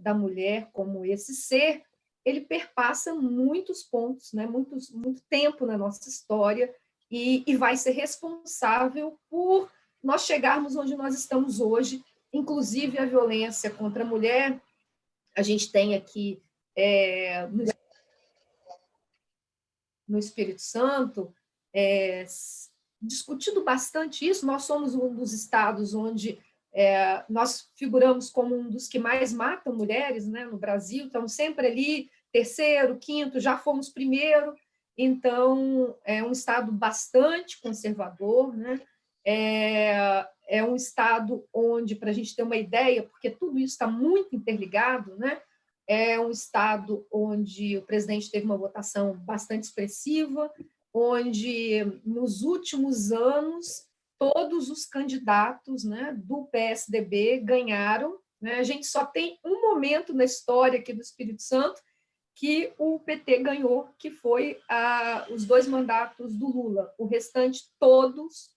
da mulher como esse ser, ele perpassa muitos pontos, né? Muito tempo na nossa história, e vai ser responsável por nós chegarmos onde nós estamos hoje, inclusive a violência contra a mulher. A gente tem aqui, no Espírito Santo, discutido bastante isso. Nós somos um dos estados onde nós figuramos como um dos que mais matam mulheres, né, no Brasil. Estamos sempre ali, terceiro, quinto, já fomos primeiro. Então, é um estado bastante conservador, né? É um estado onde, para a gente ter uma ideia, porque tudo isso está muito interligado, né? É um estado onde o presidente teve uma votação bastante expressiva, onde, nos últimos anos, todos os candidatos, né, do PSDB ganharam, né? A gente só tem um momento na história aqui do Espírito Santo que o PT ganhou, que foi os 2 mandatos do Lula. O restante, todos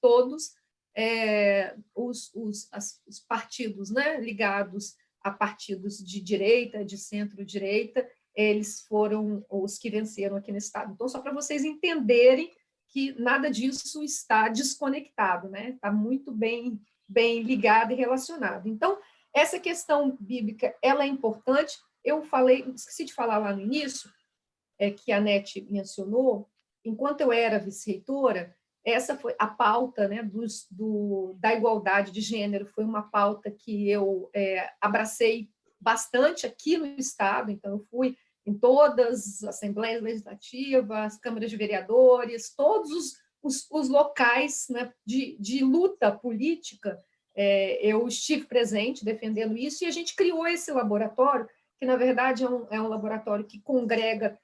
os partidos, né, ligados a partidos de direita, de centro-direita, eles foram os que venceram aqui no estado. Então, só para vocês entenderem que nada disso está desconectado, né? Está muito bem ligado e relacionado. Então, essa questão bíblica, ela é importante. Eu esqueci de falar lá no início, que a Nete mencionou. Enquanto eu era vice-reitora, essa foi a pauta, né, da igualdade de gênero, foi uma pauta que eu abracei bastante aqui no Estado. Então, eu fui em todas as assembleias legislativas, câmaras de vereadores, todos os locais, né, de luta política. Eu estive presente defendendo isso, e a gente criou esse laboratório, que, na verdade, é um laboratório que congrega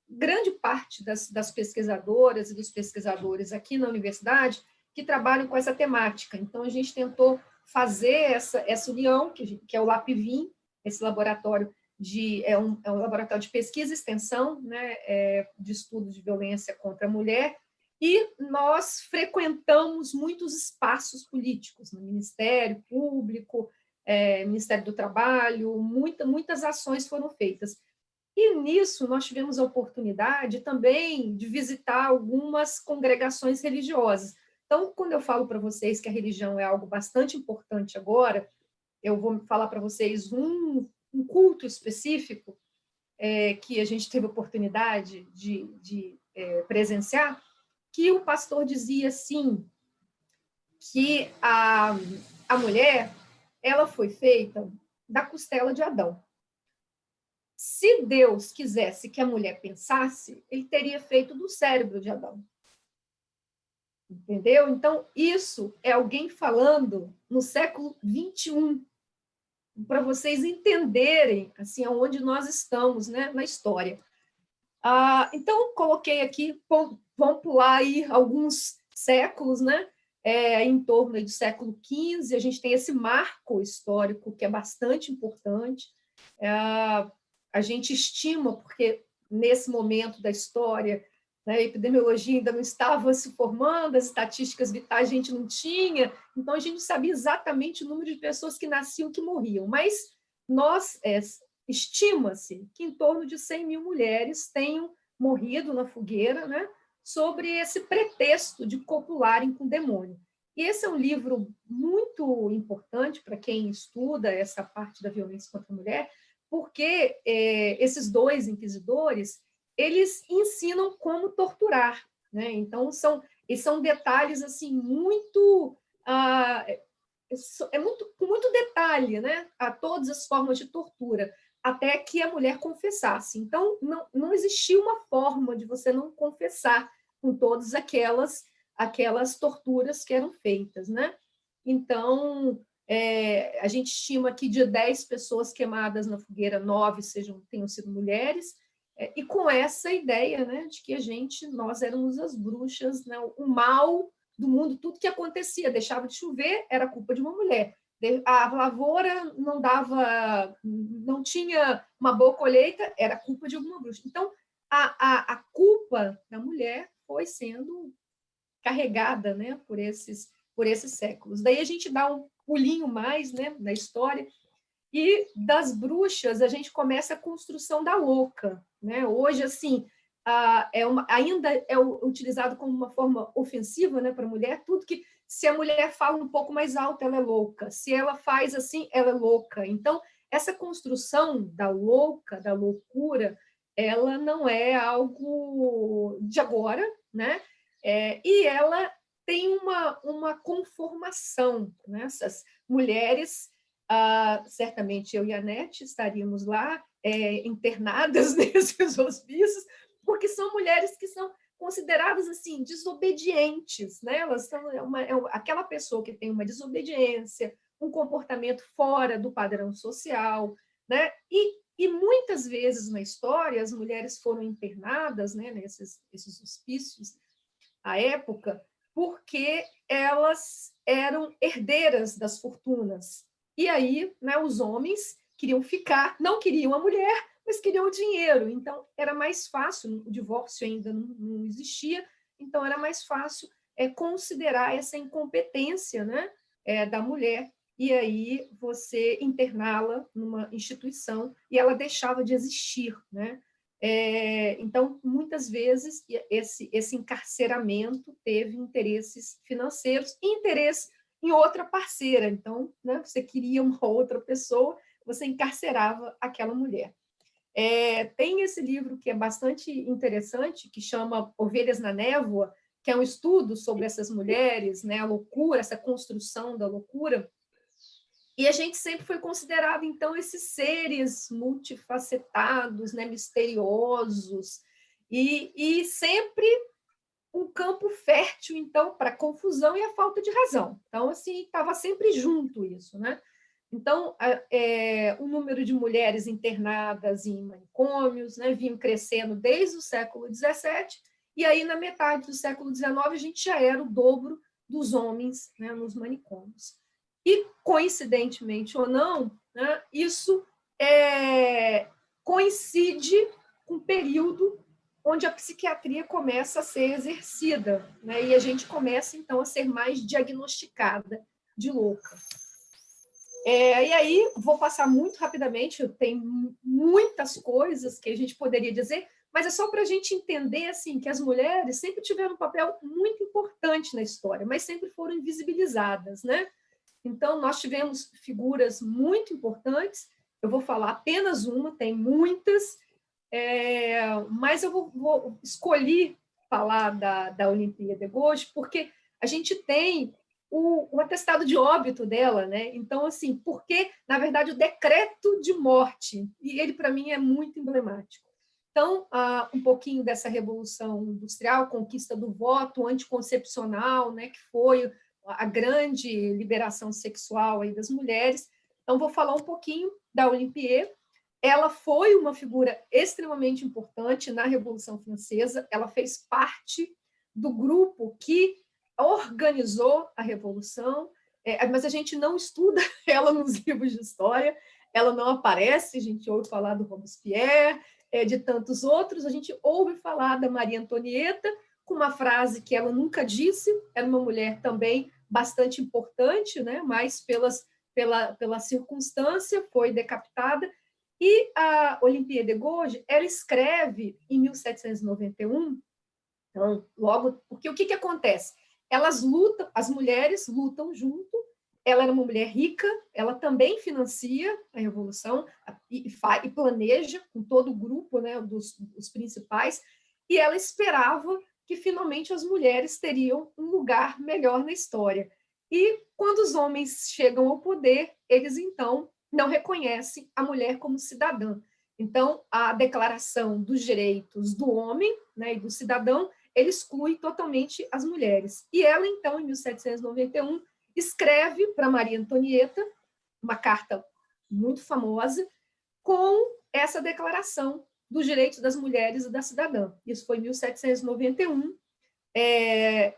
grande parte das pesquisadoras e dos pesquisadores aqui na universidade que trabalham com essa temática. Então, a gente tentou fazer essa união, que é o LAPVIM, esse laboratório é um laboratório de pesquisa e extensão, né, de estudo de violência contra a mulher, e nós frequentamos muitos espaços políticos, no Ministério Público, Ministério do Trabalho, muitas ações foram feitas. E nisso nós tivemos a oportunidade também de visitar algumas congregações religiosas. Então, quando eu falo para vocês que a religião é algo bastante importante agora, eu vou falar para vocês um culto específico que a gente teve a oportunidade de presenciar, que o pastor dizia assim, que a mulher, ela foi feita da costela de Adão. Se Deus quisesse que a mulher pensasse, ele teria feito do cérebro de Adão. Entendeu? Então, isso é alguém falando no século XXI, para vocês entenderem assim, aonde nós estamos, né, na história. Então, coloquei aqui, vamos pular aí alguns séculos, né? Em torno aí do século XV, a gente tem esse marco histórico que é bastante importante. A gente estima, porque nesse momento da história, né, a epidemiologia ainda não estava se formando, as estatísticas vitais a gente não tinha, então a gente não sabia exatamente o número de pessoas que nasciam e que morriam, mas estima-se que em torno de 100 mil mulheres tenham morrido na fogueira, né, sobre esse pretexto de copularem com o demônio. E esse é um livro muito importante para quem estuda essa parte da violência contra a mulher, porque esses 2 inquisidores, eles ensinam como torturar, né? Então, são detalhes assim muito... com muito detalhe, né? A todas as formas de tortura, até que a mulher confessasse. Então, não existia uma forma de você não confessar com todas aquelas torturas que eram feitas, né? Então, a gente estima que de 10 pessoas queimadas na fogueira, 9 tenham sido mulheres, e com essa ideia, né, de que nós éramos as bruxas, né, o mal do mundo, tudo que acontecia, deixava de chover, era culpa de uma mulher. A lavoura não tinha uma boa colheita, era culpa de alguma bruxa. Então, a culpa da mulher foi sendo carregada, né, por esses séculos. Daí a gente dá um pulinho mais, né, na história, E das bruxas, a gente começa a construção da louca, né? Hoje, assim, ainda é utilizado como uma forma ofensiva, né, para a mulher, tudo que, se a mulher fala um pouco mais alto, ela é louca, se ela faz assim, ela é louca. Então, essa construção da louca, da loucura, ela não é algo de agora, né? E ela tem uma conformação, né? Essas mulheres, certamente eu e a Nete estaríamos lá, internadas nesses hospícios, porque são mulheres que são consideradas assim desobedientes, né? Elas são aquela pessoa que tem uma desobediência, um comportamento fora do padrão social, né? E muitas vezes na história as mulheres foram internadas, né, nesses hospícios à época, porque elas eram herdeiras das fortunas. E aí, né, os homens queriam ficar, não queriam a mulher, mas queriam o dinheiro. Então, era mais fácil, o divórcio ainda não existia, então era mais fácil considerar essa incompetência, né, da mulher, e aí você interná-la numa instituição e ela deixava de existir, né? Então, muitas vezes, esse encarceramento teve interesses financeiros e interesse em outra parceira. Então, né, você queria uma outra pessoa, você encarcerava aquela mulher. Tem esse livro que é bastante interessante, que chama Ovelhas na Névoa, que é um estudo sobre essas mulheres, né, a loucura, essa construção da loucura. E a gente sempre foi considerado, então, esses seres multifacetados, né, misteriosos, e sempre um campo fértil, então, para a confusão e a falta de razão. Então, assim, estava sempre junto isso, né? Então, o número de mulheres internadas em manicômios, né, vinha crescendo desde o século XVII, e aí, na metade do século XIX, a gente já era o dobro dos homens, né, nos manicômios. E, coincidentemente ou não, né, isso coincide com o período onde a psiquiatria começa a ser exercida, né, e a gente começa, então, a ser mais diagnosticada de louca. E aí, vou passar muito rapidamente, tem muitas coisas que a gente poderia dizer, mas é só para a gente entender assim, que as mulheres sempre tiveram um papel muito importante na história, mas sempre foram invisibilizadas, né? Então, nós tivemos figuras muito importantes, eu vou falar apenas uma, tem muitas, mas eu vou escolher falar da Olimpíada de hoje, porque a gente tem o atestado de óbito dela, né? Então, assim, porque, na verdade, o decreto de morte, e ele, para mim, é muito emblemático. Então, um pouquinho dessa Revolução Industrial, conquista do voto anticoncepcional, né, que foi a grande liberação sexual aí das mulheres. Então, vou falar um pouquinho da Olympier. Ela foi uma figura extremamente importante na Revolução Francesa, ela fez parte do grupo que organizou a Revolução, mas a gente não estuda ela nos livros de história, ela não aparece, a gente ouve falar do Robespierre, de tantos outros, a gente ouve falar da Maria Antonieta, com uma frase que ela nunca disse, era uma mulher também bastante importante, né? Mas pela circunstância foi decapitada. E a Olimpíada de Gouges, ela escreve em 1791, então, logo, porque o que acontece? Elas lutam, as mulheres lutam junto, ela era uma mulher rica, ela também financia a Revolução e planeja com todo o grupo, né, dos principais, e ela esperava que finalmente as mulheres teriam um lugar melhor na história. E quando os homens chegam ao poder, eles então não reconhecem a mulher como cidadã. Então, a Declaração dos Direitos do Homem, né, e do Cidadão, ele exclui totalmente as mulheres. E ela, então, em 1791, escreve para Maria Antonieta uma carta muito famosa com essa declaração dos direitos das mulheres e da cidadã. Isso foi em 1791.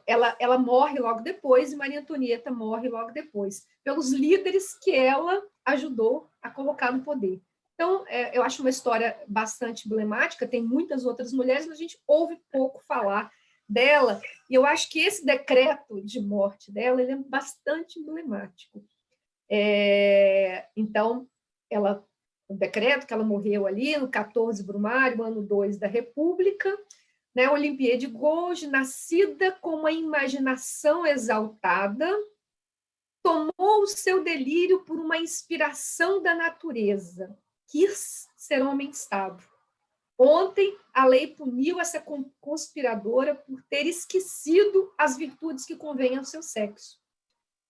Ela morre logo depois e Maria Antonieta morre logo depois, pelos líderes que ela ajudou a colocar no poder. Então, eu acho uma história bastante emblemática, tem muitas outras mulheres, mas a gente ouve pouco falar dela, e eu acho que esse decreto de morte dela ele é bastante emblemático. Então, o decreto que ela morreu ali no 14 Brumário, ano 2 da República, né? Olimpíada de Gouges, nascida com uma imaginação exaltada, tomou o seu delírio por uma inspiração da natureza, quis ser homem-estado. Ontem, a lei puniu essa conspiradora por ter esquecido as virtudes que convêm ao seu sexo.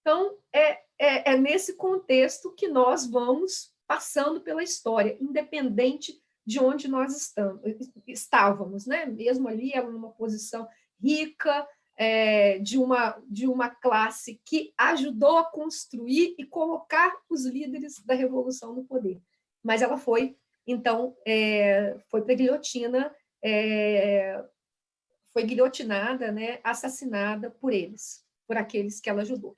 Então, é nesse contexto que nós vamos passando pela história, independente de onde nós estávamos, né? Mesmo ali, ela numa posição rica, de uma classe que ajudou a construir e colocar os líderes da Revolução no poder. Mas ela foi, então, foi para a guilhotina, foi guilhotinada, né? Assassinada por eles, por aqueles que ela ajudou.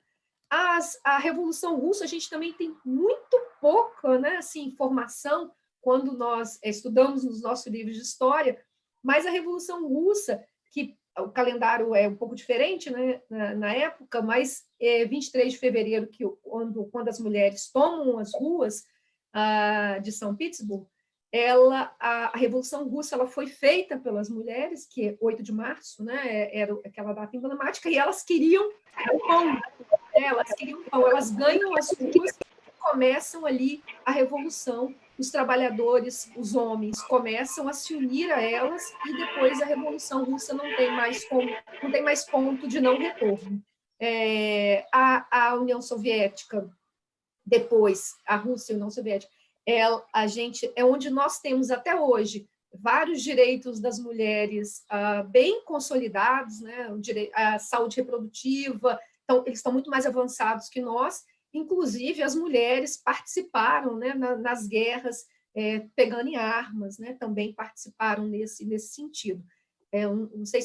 A Revolução Russa, a gente também tem muito pouca, né, assim, informação quando nós estudamos nos nossos livros de história, mas a Revolução Russa, que o calendário é um pouco diferente, né, na época, mas 23 de fevereiro, quando as mulheres tomam as ruas de São Petersburgo, a Revolução Russa ela foi feita pelas mulheres, que é 8 de março, né, era aquela data emblemática, e elas queriam o pão. Elas queriam pão, elas ganham as ruas e começam ali a revolução. Os trabalhadores, os homens, começam a se unir a elas e depois a Revolução Russa não tem mais ponto de não retorno. A União Soviética, depois a Rússia e a União Soviética, é onde nós temos até hoje vários direitos das mulheres bem consolidados, né? A saúde reprodutiva. Então, eles estão muito mais avançados que nós, inclusive as mulheres participaram, né, nas guerras, pegando em armas, né, também participaram nesse sentido. Não sei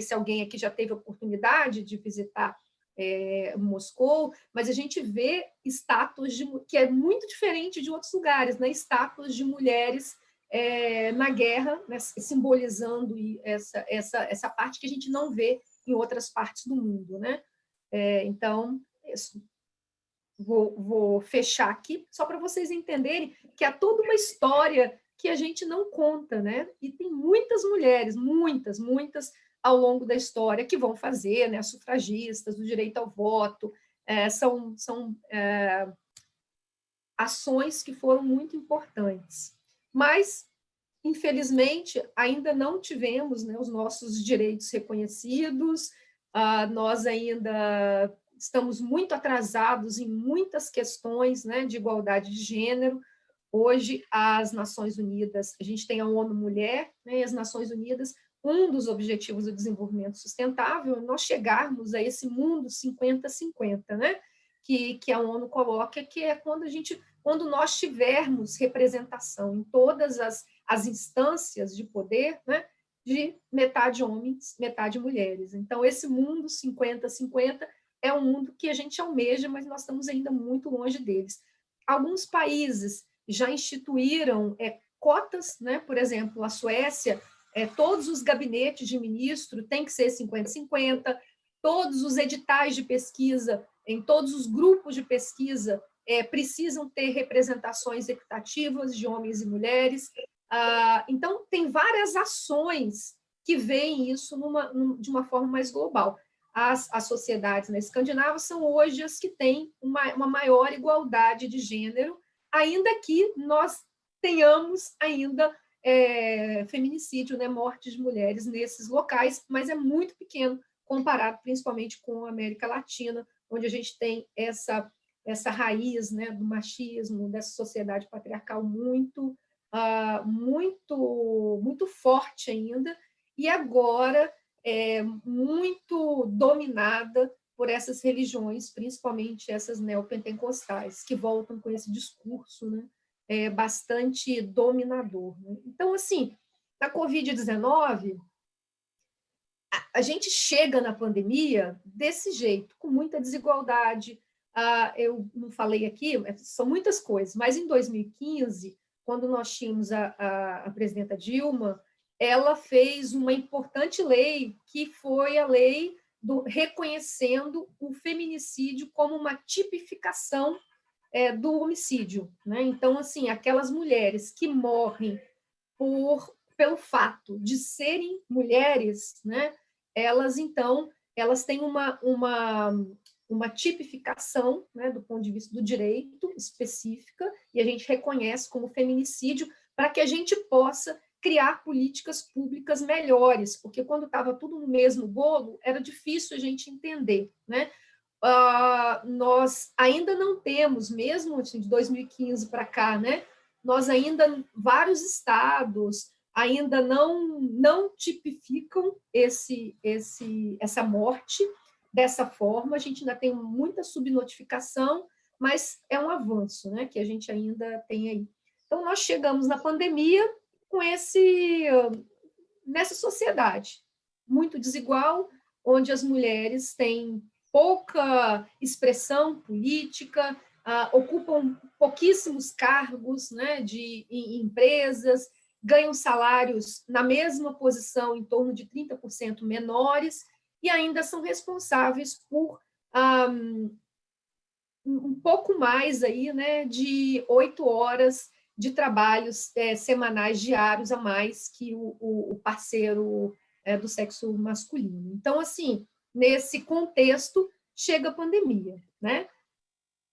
se alguém aqui já teve a oportunidade de visitar Moscou, mas a gente vê estátuas que é muito diferente de outros lugares, né, estátuas de mulheres na guerra, né, simbolizando essa parte que a gente não vê em outras partes do mundo, né? Então, isso. Vou fechar aqui, só para vocês entenderem que há toda uma história que a gente não conta, né? E tem muitas mulheres, muitas, ao longo da história, que vão fazer, né? Sufragistas, o direito ao voto, são ações que foram muito importantes. Mas, infelizmente, ainda não tivemos, né, os nossos direitos reconhecidos, nós ainda estamos muito atrasados em muitas questões, né, de igualdade de gênero. Hoje, as Nações Unidas, a gente tem a ONU Mulher, né, e as Nações Unidas, um dos objetivos do desenvolvimento sustentável é nós chegarmos a esse mundo 50-50, né, que a ONU coloca, que é quando nós tivermos representação em todas as instâncias de poder, né, de metade homens, metade mulheres. Então, esse mundo 50-50 é um mundo que a gente almeja, mas nós estamos ainda muito longe deles. Alguns países já instituíram cotas, né? Por exemplo, a Suécia, todos os gabinetes de ministro têm que ser 50-50, todos os editais de pesquisa, em todos os grupos de pesquisa, precisam ter representações equitativas de homens e mulheres. Então, tem várias ações que veem isso de uma forma mais global. As sociedades na Escandinávia são hoje as que têm uma maior igualdade de gênero, ainda que nós tenhamos ainda feminicídio, né, morte de mulheres nesses locais, mas é muito pequeno comparado principalmente com a América Latina, onde a gente tem essa raiz, né, do machismo, dessa sociedade patriarcal muito forte ainda, e agora muito dominada por essas religiões, principalmente essas neopentecostais, que voltam com esse discurso, né, bastante dominador. Né? Então, assim, na Covid-19, a gente chega na pandemia desse jeito, com muita desigualdade. Eu não falei aqui, são muitas coisas, mas em 2015, quando nós tínhamos a presidenta Dilma, ela fez uma importante lei, que foi a lei reconhecendo o feminicídio como uma tipificação do homicídio, né? Então, assim, aquelas mulheres que morrem pelo fato de serem mulheres, né? Elas têm uma tipificação, né, do ponto de vista do direito específica, e a gente reconhece como feminicídio para que a gente possa criar políticas públicas melhores, porque quando estava tudo no mesmo bolo, era difícil a gente entender, né? Nós ainda não temos, mesmo assim, de 2015 para cá, né? Nós ainda, vários estados ainda não tipificam essa morte dessa forma, a gente ainda tem muita subnotificação, mas é um avanço, né, que a gente ainda tem aí. Então, nós chegamos na pandemia com nessa sociedade muito desigual, onde as mulheres têm pouca expressão política, ocupam pouquíssimos cargos, né, em empresas, ganham salários na mesma posição, em torno de 30% menores, e ainda são responsáveis por um pouco mais aí, né, de 8 horas de trabalhos semanais diários a mais que o parceiro do sexo masculino. Então, assim, nesse contexto, chega a pandemia, né?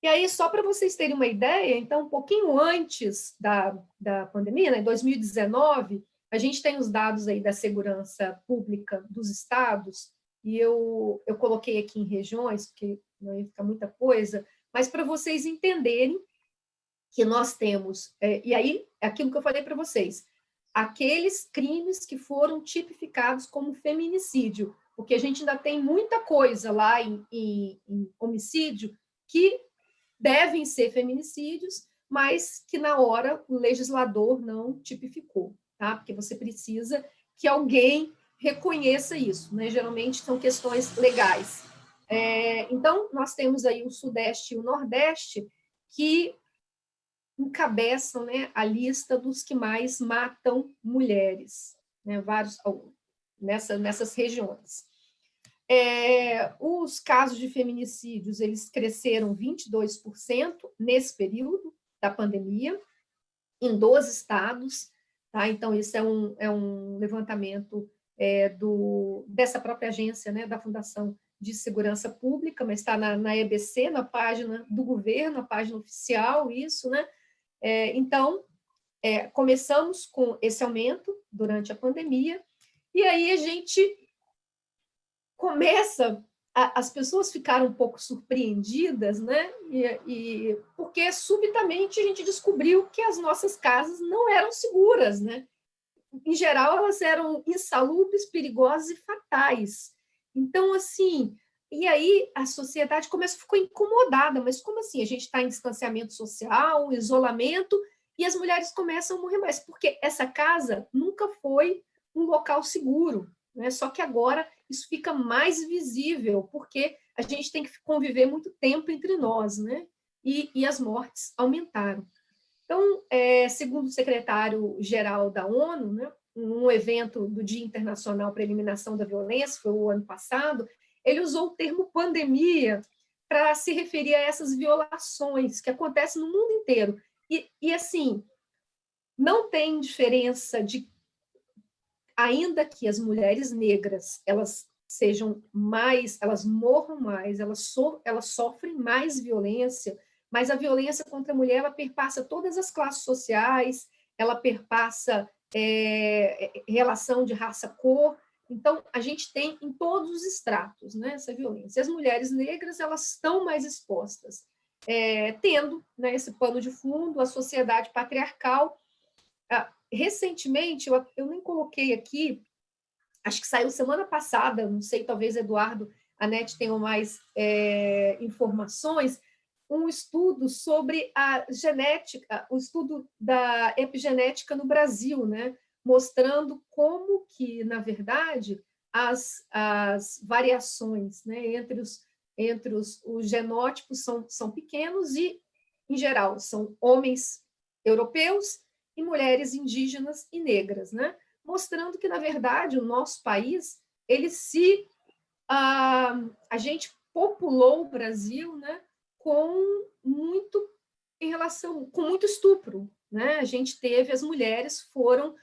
E aí, só para vocês terem uma ideia, então, um pouquinho antes da pandemia, né, em 2019, a gente tem os dados aí da segurança pública dos estados, e eu coloquei aqui em regiões, porque não ia ficar muita coisa, mas para vocês entenderem que nós temos, e aí, aquilo que eu falei para vocês, aqueles crimes que foram tipificados como feminicídio, porque a gente ainda tem muita coisa lá em homicídio que devem ser feminicídios, mas que na hora o legislador não tipificou, tá? Porque você precisa que alguém reconheça isso, né? Geralmente são questões legais. Então, nós temos aí o Sudeste e o Nordeste que encabeçam, né, a lista dos que mais matam mulheres, né? Nessas regiões. Os casos de feminicídios eles cresceram 22% nesse período da pandemia, em 12 estados. Tá? Então, isso é um levantamento dessa própria agência, né, da Fundação de Segurança Pública, mas está na EBC, na página do governo, na página oficial, isso, né? Então, começamos com esse aumento durante a pandemia, e aí a gente as pessoas ficaram um pouco surpreendidas, né? Porque subitamente a gente descobriu que as nossas casas não eram seguras, né? Em geral, elas eram insalubres, perigosas e fatais. Então, assim, e aí a sociedade ficou incomodada, mas como assim? A gente está em distanciamento social, isolamento, e as mulheres começam a morrer mais, porque essa casa nunca foi um local seguro, né? Só que agora isso fica mais visível, porque a gente tem que conviver muito tempo entre nós, né? E as mortes aumentaram. Então, segundo o secretário-geral da ONU, né, um evento do Dia Internacional para a Eliminação da Violência, foi o ano passado, ele usou o termo pandemia para se referir a essas violações que acontecem no mundo inteiro. E assim, não tem diferença ainda que as mulheres negras elas sejam mais, elas morram mais, elas sofrem mais violência, mas a violência contra a mulher ela perpassa todas as classes sociais, ela perpassa relação de raça-cor. Então, a gente tem em todos os estratos, né, essa violência. As mulheres negras elas estão mais expostas, tendo, né, esse pano de fundo, a sociedade patriarcal. Recentemente, eu nem coloquei aqui, acho que saiu semana passada, não sei, talvez Eduardo, a NET tenham mais informações, um estudo sobre a genética, o estudo da epigenética no Brasil, né? Mostrando como que, na verdade, as variações, né, entre os genótipos são pequenos e, em geral, são homens europeus e mulheres indígenas e negras, né? Mostrando que, na verdade, o nosso país, a gente populou o Brasil, né, com muito em relação com muito estupro, né? A gente teve, as mulheres foram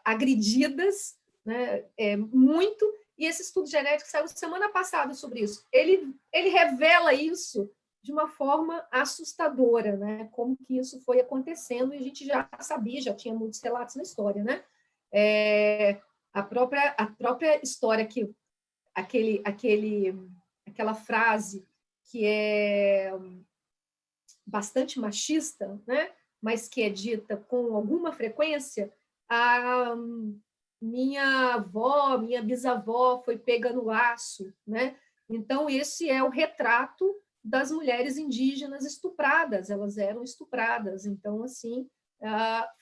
agredidas, né, muito, e esse estudo genético saiu semana passada sobre isso. Ele revela isso de uma forma assustadora, né? Como que isso foi acontecendo, e a gente já sabia, já tinha muitos relatos na história, né? A própria história que aquela frase que é bastante machista, né? Mas que é dita com alguma frequência, a minha avó, minha bisavó foi pega no laço, né? Então, esse é o retrato das mulheres indígenas estupradas, elas eram estupradas. Então, assim,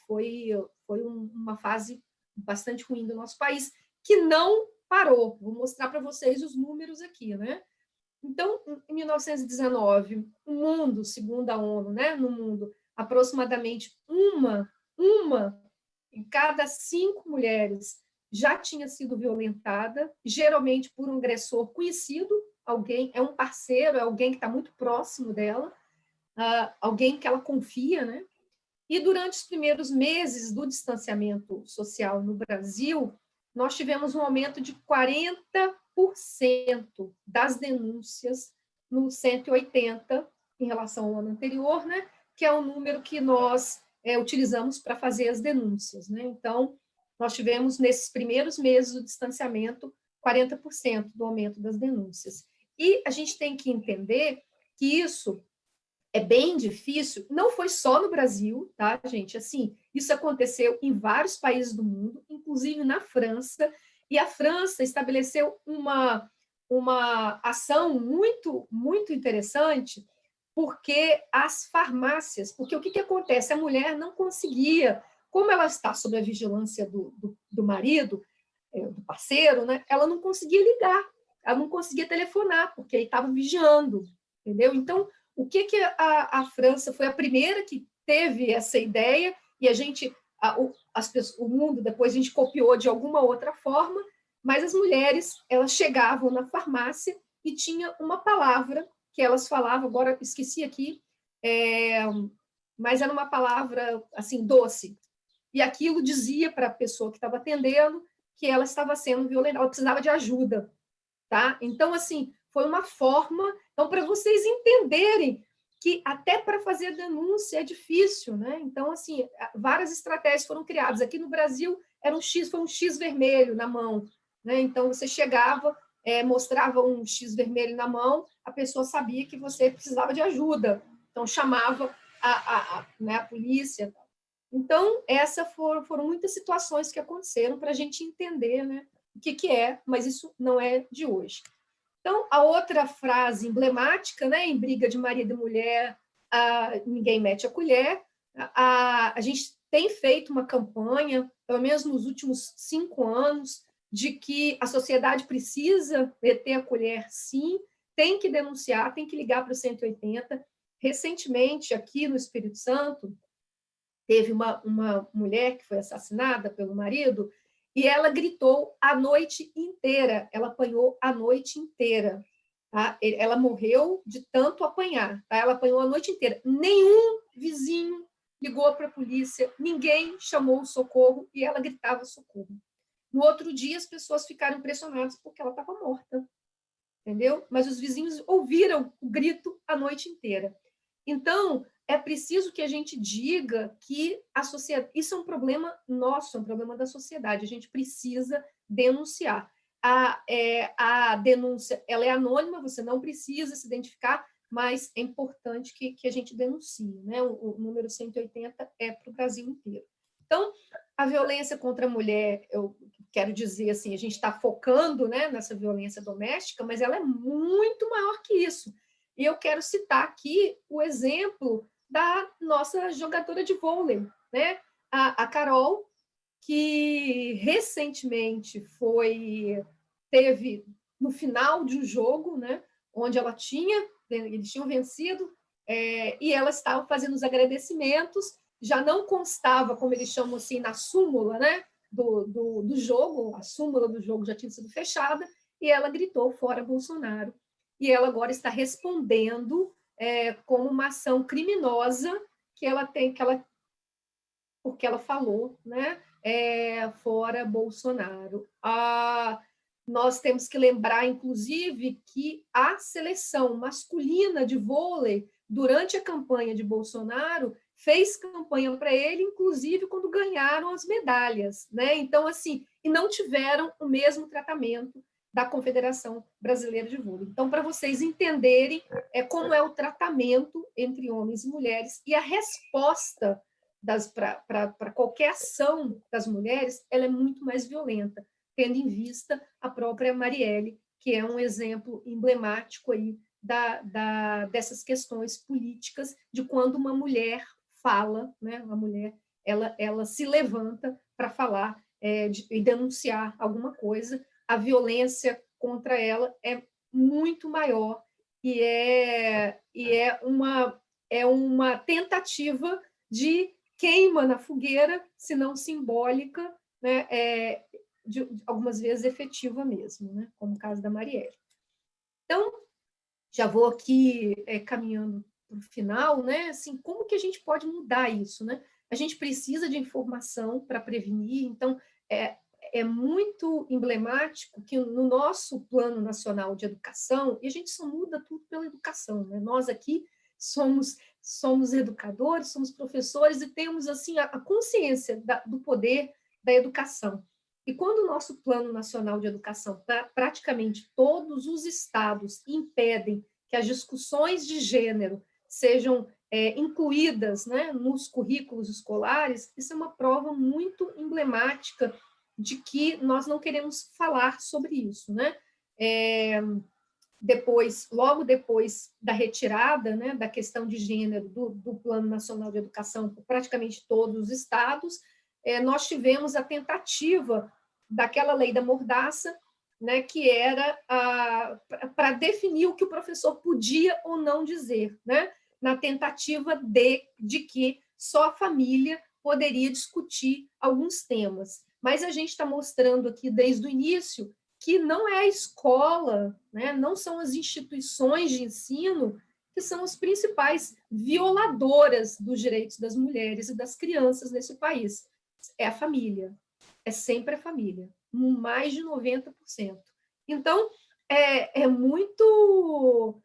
foi uma fase bastante ruim do nosso país, que não parou. Vou mostrar para vocês os números aqui, né? Então, em 1919, o mundo, segundo a ONU, né, no mundo, aproximadamente uma em cada 5 mulheres já tinha sido violentada, geralmente por um agressor conhecido, alguém, é um parceiro, é alguém que está muito próximo dela, alguém que ela confia, né? E durante os primeiros meses do distanciamento social no Brasil, nós tivemos um aumento de 40% das denúncias no 180 em relação ao ano anterior, né? Que é o número que nós utilizamos para fazer as denúncias, né? Então, nós tivemos, nesses primeiros meses do distanciamento, 40% do aumento das denúncias. E a gente tem que entender que isso é bem difícil, não foi só no Brasil, tá, gente? Assim, isso aconteceu em vários países do mundo, inclusive na França, e a França estabeleceu uma ação muito, muito interessante, porque as farmácias, porque o que acontece? A mulher não conseguia, como ela está sob a vigilância do marido, do parceiro, né? Ela não conseguia ligar, ela não conseguia telefonar, porque ele estava vigiando, entendeu? Então, o que a França foi a primeira que teve essa ideia, e a gente, o mundo, depois a gente copiou de alguma outra forma, mas as mulheres, elas chegavam na farmácia e tinha uma palavra que elas falavam, agora esqueci aqui, mas era uma palavra, assim, doce, e aquilo dizia para a pessoa que estava atendendo que ela estava sendo violentada, ela precisava de ajuda, tá? Então, assim, foi uma forma, então, para vocês entenderem que até para fazer a denúncia é difícil, né? Então, assim, várias estratégias foram criadas. Aqui no Brasil foi um X vermelho na mão, né? Então, você chegava, mostrava um X vermelho na mão, a pessoa sabia que você precisava de ajuda, então chamava né, a polícia. Então, essas foram muitas situações que aconteceram para a gente entender, né, o que é, mas isso não é de hoje. Então, a outra frase emblemática, né, em briga de marido e mulher, ninguém mete a colher. A gente tem feito uma campanha, pelo menos nos últimos 5 anos, de que a sociedade precisa meter a colher, sim, tem que denunciar, tem que ligar para o 180. Recentemente, aqui no Espírito Santo, teve uma mulher que foi assassinada pelo marido, e ela gritou a noite inteira, ela apanhou a noite inteira. Tá? Ela morreu de tanto apanhar, tá? Ela apanhou a noite inteira. Nenhum vizinho ligou para a polícia, ninguém chamou o socorro, e ela gritava socorro. No outro dia, as pessoas ficaram impressionadas porque ela estava morta, entendeu? Mas os vizinhos ouviram o grito a noite inteira. Então, é preciso que a gente diga que a sociedade, isso é um problema nosso, é um problema da sociedade, a gente precisa denunciar. A denúncia, ela é anônima, você não precisa se identificar, mas é importante que a gente denuncie, né? O número 180 é para o Brasil inteiro. Então, a violência contra a mulher, eu quero dizer assim, a gente está focando, né, nessa violência doméstica, mas ela é muito maior que isso. E eu quero citar aqui o exemplo da nossa jogadora de vôlei, né? A Carol, que recentemente teve no final de um jogo, né, onde eles tinham vencido, e ela estava fazendo os agradecimentos, já não constava, como eles chamam assim, na súmula, né, do jogo, a súmula do jogo já tinha sido fechada, e ela gritou fora Bolsonaro. E ela agora está respondendo como uma ação criminosa que ela tem, porque ela falou, né, fora Bolsonaro. Nós temos que lembrar, inclusive, que a seleção masculina de vôlei, durante a campanha de Bolsonaro, fez campanha para ele, inclusive quando ganharam as medalhas, né? Então, assim, e não tiveram o mesmo tratamento da Confederação Brasileira de Vôlei. Então, para vocês entenderem como é o tratamento entre homens e mulheres e a resposta para qualquer ação das mulheres, ela é muito mais violenta, tendo em vista a própria Marielle, que é um exemplo emblemático aí dessas questões políticas, de quando uma mulher fala, né, uma mulher ela se levanta para falar e denunciar alguma coisa, a violência contra ela é muito maior e é uma tentativa de queima na fogueira, se não simbólica, né, algumas vezes efetiva mesmo, né, como o caso da Marielle. Então, já vou aqui caminhando para o final, né, assim, como que a gente pode mudar isso, né? A gente precisa de informação para prevenir, então, é muito emblemático que no nosso Plano Nacional de Educação, e a gente só muda tudo pela educação, né? Nós aqui somos educadores, somos professores e temos assim a consciência do poder da educação. E quando o nosso Plano Nacional de Educação, praticamente todos os estados impedem que as discussões de gênero sejam incluídas, né, nos currículos escolares, isso é uma prova muito emblemática de que nós não queremos falar sobre isso, né? Logo depois da retirada, né, da questão de gênero do Plano Nacional de Educação por praticamente todos os estados, nós tivemos a tentativa daquela lei da mordaça, né, que era para definir o que o professor podia ou não dizer, né, na tentativa de que só a família poderia discutir alguns temas. Mas a gente está mostrando aqui desde o início que não é a escola, né, não são as instituições de ensino que são as principais violadoras dos direitos das mulheres e das crianças nesse país. É a família, é sempre a família, mais de 90%. Então, é muito...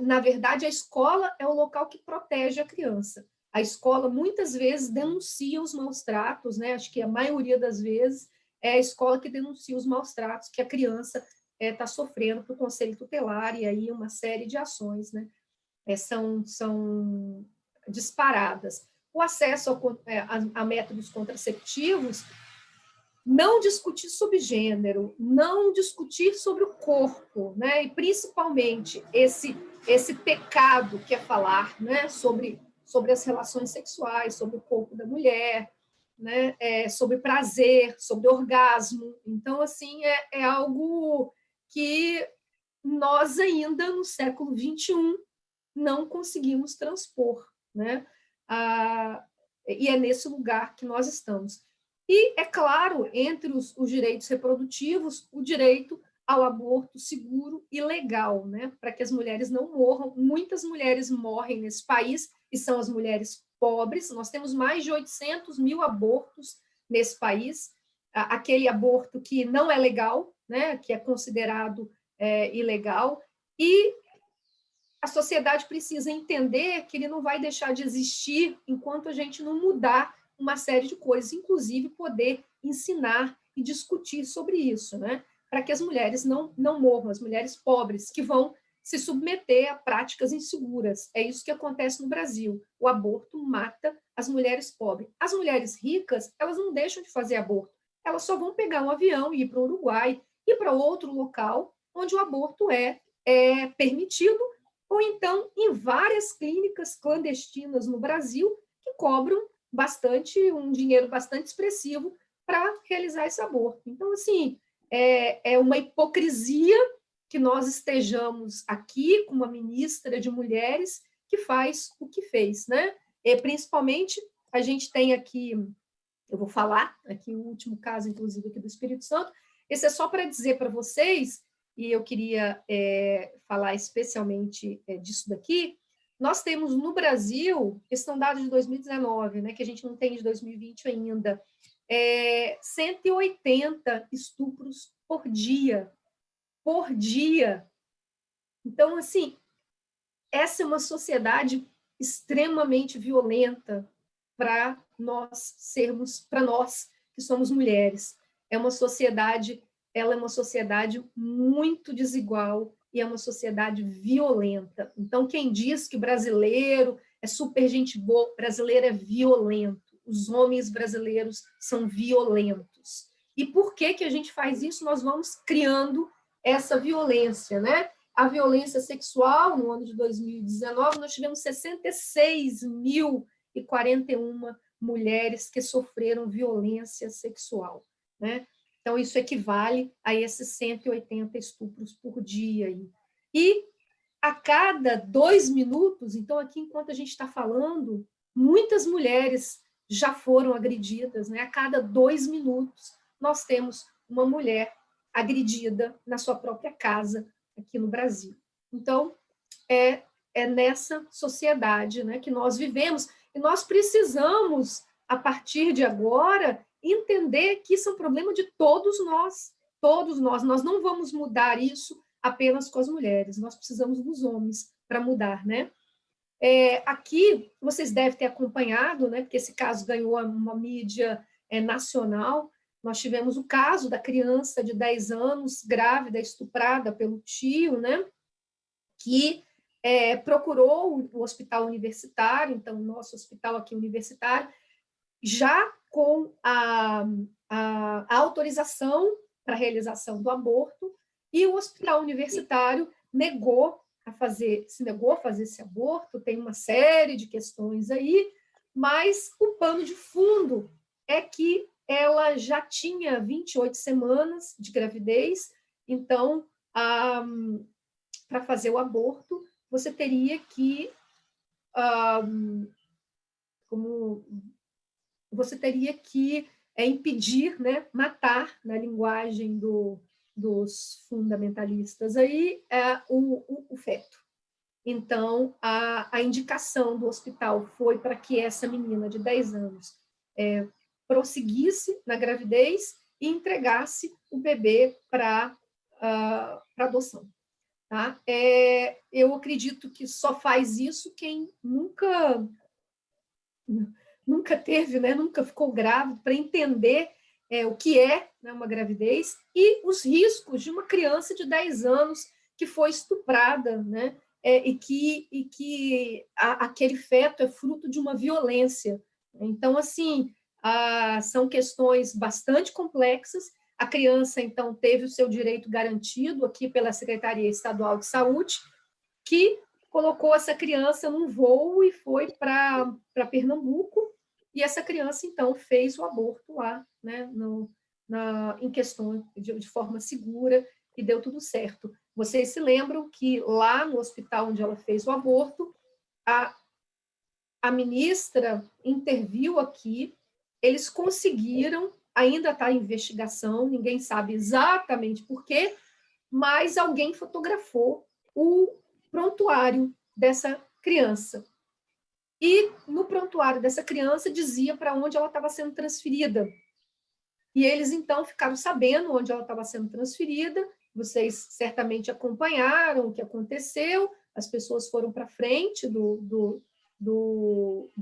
na verdade, a escola é o local que protege a criança. A escola, muitas vezes, denuncia os maus tratos, né? Acho que a maioria das vezes é a escola que denuncia os maus tratos que a criança está sofrendo para o conselho tutelar, e aí uma série de ações, né? São disparadas. O acesso a métodos contraceptivos, não discutir sobre gênero, não discutir sobre o corpo, né? E principalmente esse pecado que é falar, né, sobre as relações sexuais, sobre o corpo da mulher, né, sobre prazer, sobre orgasmo. Então, assim, é algo que nós ainda no século XXI não conseguimos transpor, né? E é nesse lugar que nós estamos. E, é claro, entre os direitos reprodutivos, o direito ao aborto seguro e legal, né? Para que as mulheres não morram. Muitas mulheres morrem nesse país, e são as mulheres pobres. Nós temos mais de 800 mil abortos nesse país. Aquele aborto que não é legal, né? Que é considerado ilegal. E a sociedade precisa entender que ele não vai deixar de existir enquanto a gente não mudar uma série de coisas, inclusive poder ensinar e discutir sobre isso, né? Para que as mulheres não morram, as mulheres pobres, que vão se submeter a práticas inseguras. É isso que acontece no Brasil. O aborto mata as mulheres pobres. As mulheres ricas, elas não deixam de fazer aborto. Elas só vão pegar um avião e ir para o Uruguai, ir para outro local onde o aborto é permitido, ou então em várias clínicas clandestinas no Brasil que cobram um dinheiro bastante expressivo para realizar esse aborto. Então, assim, é uma hipocrisia que nós estejamos aqui com uma ministra de mulheres que faz o que fez, né? E, principalmente, a gente tem aqui, eu vou falar aqui o último caso, inclusive, aqui do Espírito Santo. Esse é só para dizer para vocês, e eu queria falar especialmente disso daqui, nós temos no Brasil, esses são dados de 2019, né, que a gente não tem de 2020 ainda, 180 estupros por dia. Por dia. Então, assim, essa é uma sociedade extremamente violenta para nós que somos mulheres. Ela é uma sociedade muito desigual e é uma sociedade violenta. Então, quem diz que o brasileiro é super gente boa, o brasileiro é violento. Os homens brasileiros são violentos. E por que que a gente faz isso? Nós vamos criando essa violência, né? A violência sexual, no ano de 2019, nós tivemos 66.041 mulheres que sofreram violência sexual, né? Então, isso equivale a esses 180 estupros por dia. E a cada 2 minutos, então, aqui, enquanto a gente está falando, muitas mulheres já foram agredidas, né? A cada 2 minutos, nós temos uma mulher agredida na sua própria casa, aqui no Brasil. Então, é nessa sociedade, né, que nós vivemos, e nós precisamos, a partir de agora, entender que isso é um problema de todos nós. Nós não vamos mudar isso apenas com as mulheres, nós precisamos dos homens para mudar, né? Aqui, vocês devem ter acompanhado, né, porque esse caso ganhou uma mídia nacional. Nós tivemos o caso da criança de 10 anos, grávida, estuprada pelo tio, né, que procurou o hospital universitário, então, o nosso hospital aqui universitário, já com a autorização para a realização do aborto, e o hospital universitário se negou a fazer esse aborto. Tem uma série de questões aí, mas o pano de fundo é que ela já tinha 28 semanas de gravidez, então, para fazer o aborto, você teria que impedir, né, matar, na linguagem dos fundamentalistas, aí, o feto. Então, a indicação do hospital foi para que essa menina de 10 anos prosseguisse na gravidez e entregasse o bebê para adoção. Tá? Eu acredito que só faz isso quem nunca teve, né? Nunca ficou grávida, para entender o que é, né, uma gravidez e os riscos de uma criança de 10 anos que foi estuprada, né? E que aquele feto é fruto de uma violência. Então, assim, são questões bastante complexas. A criança, então, teve o seu direito garantido aqui pela Secretaria Estadual de Saúde, que colocou essa criança num voo e foi para Pernambuco, e essa criança, então, fez o aborto lá, né, em questão de forma segura, e deu tudo certo. Vocês se lembram que lá no hospital onde ela fez o aborto, a ministra interviu aqui, eles conseguiram, ainda está em investigação, ninguém sabe exatamente por quê, mas alguém fotografou o prontuário dessa criança. E no prontuário dessa criança dizia para onde ela estava sendo transferida. E eles, então, ficaram sabendo onde ela estava sendo transferida. Vocês certamente acompanharam o que aconteceu. As pessoas foram para frente do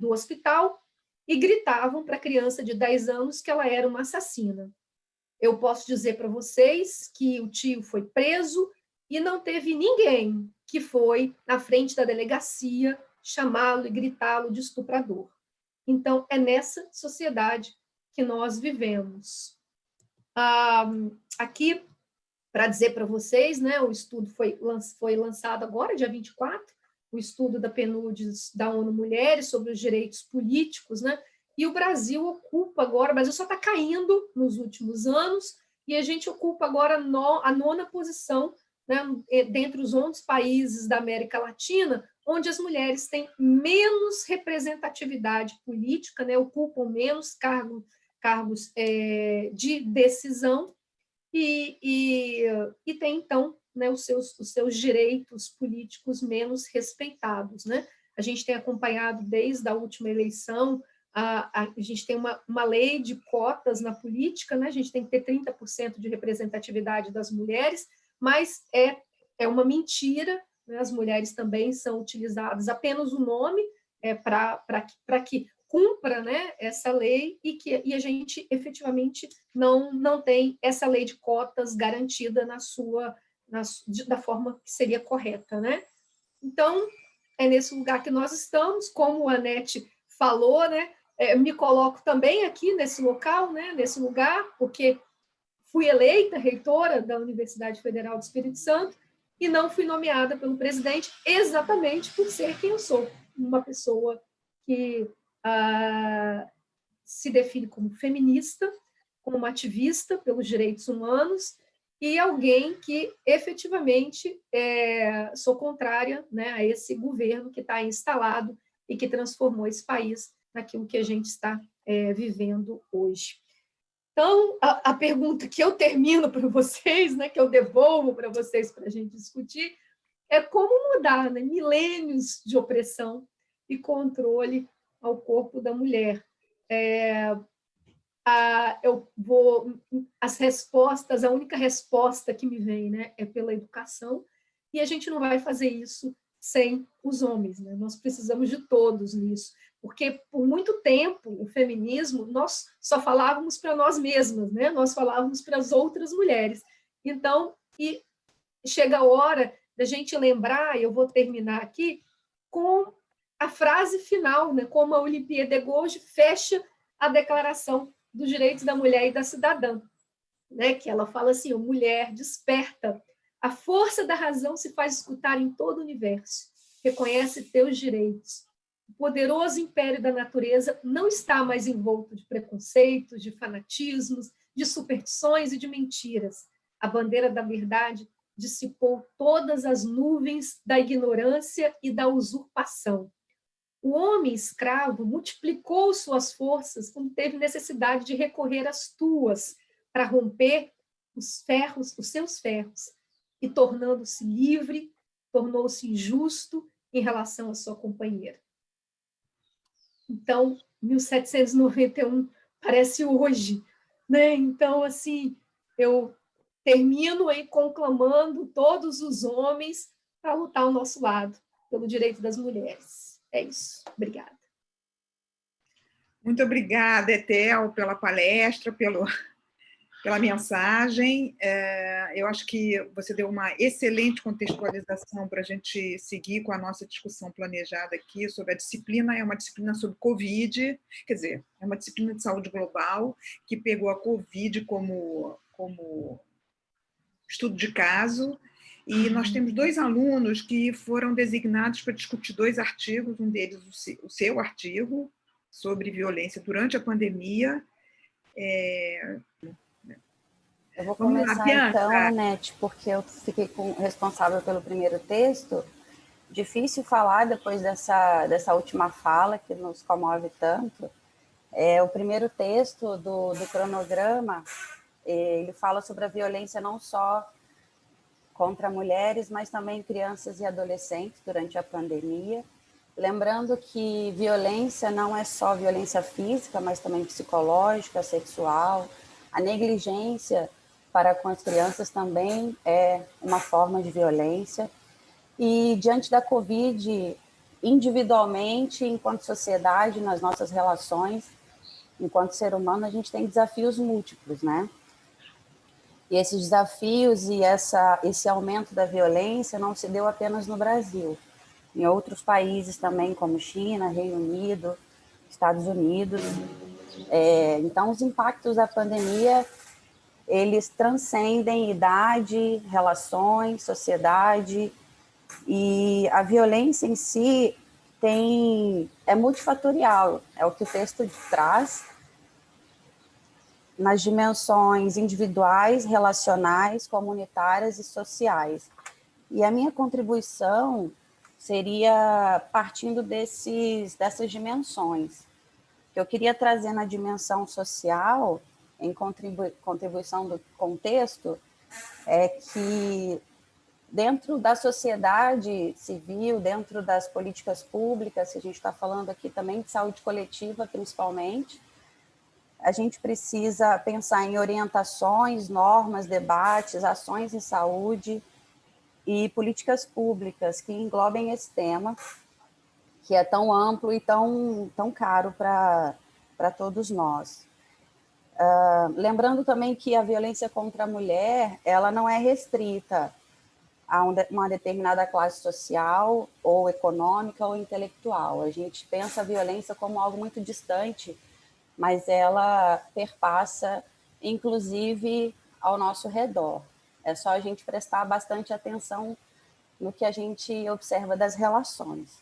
hospital e gritavam para a criança de 10 anos que ela era uma assassina. Eu posso dizer para vocês que o tio foi preso e não teve ninguém que foi na frente da delegacia chamá-lo e gritá-lo de estuprador. Então, é nessa sociedade que nós vivemos. Aqui, para dizer para vocês, né, o estudo foi lançado agora, dia 24, o estudo da PNUD da ONU Mulheres sobre os direitos políticos, né, e o Brasil ocupa agora, o Brasil só está caindo nos últimos anos, e a gente ocupa agora a 9ª posição, né, dentre os 11 países da América Latina, onde as mulheres têm menos representatividade política, né, ocupam menos cargos de decisão, e tem, então, né, os seus direitos políticos menos respeitados, né? a gente tem acompanhado desde a última eleição, a gente tem uma lei de cotas na política, né? A gente tem que ter 30% de representatividade das mulheres, mas é uma mentira, né? As mulheres também são utilizadas apenas o nome para que cumpra, né, essa lei e a gente efetivamente não tem essa lei de cotas garantida da forma que seria correta, né? Então, é nesse lugar que nós estamos, como a Anete falou, né? Me coloco também aqui nesse local, né? Nesse lugar, porque fui eleita reitora da Universidade Federal do Espírito Santo e não fui nomeada pelo presidente exatamente por ser quem eu sou, uma pessoa que se define como feminista, como uma ativista pelos direitos humanos e alguém que efetivamente sou contrária, né, a esse governo que está instalado e que transformou esse país naquilo que a gente está vivendo hoje. Então, a pergunta que eu termino para vocês, né, que eu devolvo para vocês para a gente discutir, é como mudar, né, milênios de opressão e controle ao corpo da mulher. As respostas, a única resposta que me vem, né, é pela educação, e a gente não vai fazer isso sem os homens, né? Nós precisamos de todos nisso, porque por muito tempo o feminismo nós só falávamos para nós mesmas, né? Nós falávamos para as outras mulheres. Então, e chega a hora da gente lembrar, e eu vou terminar aqui com a frase final, né? Como a Olimpíada de Gouges fecha a Declaração dos Direitos da Mulher e da Cidadã, né? Que ela fala assim: mulher, desperta, a força da razão se faz escutar em todo o universo, reconhece teus direitos. O poderoso império da natureza não está mais envolto de preconceitos, de fanatismos, de superstições e de mentiras. A bandeira da verdade dissipou todas as nuvens da ignorância e da usurpação. O homem escravo multiplicou suas forças quando teve necessidade de recorrer às tuas para romper os seus ferros, e tornando-se livre, tornou-se injusto em relação à sua companheira. Então, 1791 parece hoje, né? Então, assim, eu termino aí conclamando todos os homens para lutar ao nosso lado pelo direito das mulheres. É isso. Obrigada. Muito obrigada, Etel, pela palestra, pela mensagem. Eu acho que você deu uma excelente contextualização para a gente seguir com a nossa discussão planejada aqui sobre a disciplina. É uma disciplina sobre Covid, quer dizer, é uma disciplina de saúde global que pegou a Covid como estudo de caso, e nós temos 2 alunos que foram designados para discutir 2 artigos, um deles o seu artigo sobre violência durante a pandemia. Eu vou começar então, Anete, porque eu fiquei responsável pelo primeiro texto. Difícil falar depois dessa última fala, que nos comove tanto. O primeiro texto do cronograma, ele fala sobre a violência não só contra mulheres, mas também crianças e adolescentes durante a pandemia. Lembrando que violência não é só violência física, mas também psicológica, sexual. A negligência para com as crianças também é uma forma de violência. E diante da Covid, individualmente, enquanto sociedade, nas nossas relações, enquanto ser humano, a gente tem desafios múltiplos, né? E esses desafios e esse aumento da violência não se deu apenas no Brasil. Em outros países também, como China, Reino Unido, Estados Unidos. Então, os impactos da pandemia, eles transcendem idade, relações, sociedade, e a violência em si é multifatorial, é o que o texto traz, nas dimensões individuais, relacionais, comunitárias e sociais. E a minha contribuição seria partindo dessas dimensões. Eu queria trazer na dimensão social, em contribuição do contexto, é que dentro da sociedade civil, dentro das políticas públicas, se a gente está falando aqui também de saúde coletiva, principalmente, a gente precisa pensar em orientações, normas, debates, ações em saúde e políticas públicas que englobem esse tema, que é tão amplo e tão caro para todos nós. Lembrando também que a violência contra a mulher, ela não é restrita a uma determinada classe social, ou econômica, ou intelectual. A gente pensa a violência como algo muito distante, mas ela perpassa, inclusive, ao nosso redor. É só a gente prestar bastante atenção no que a gente observa das relações.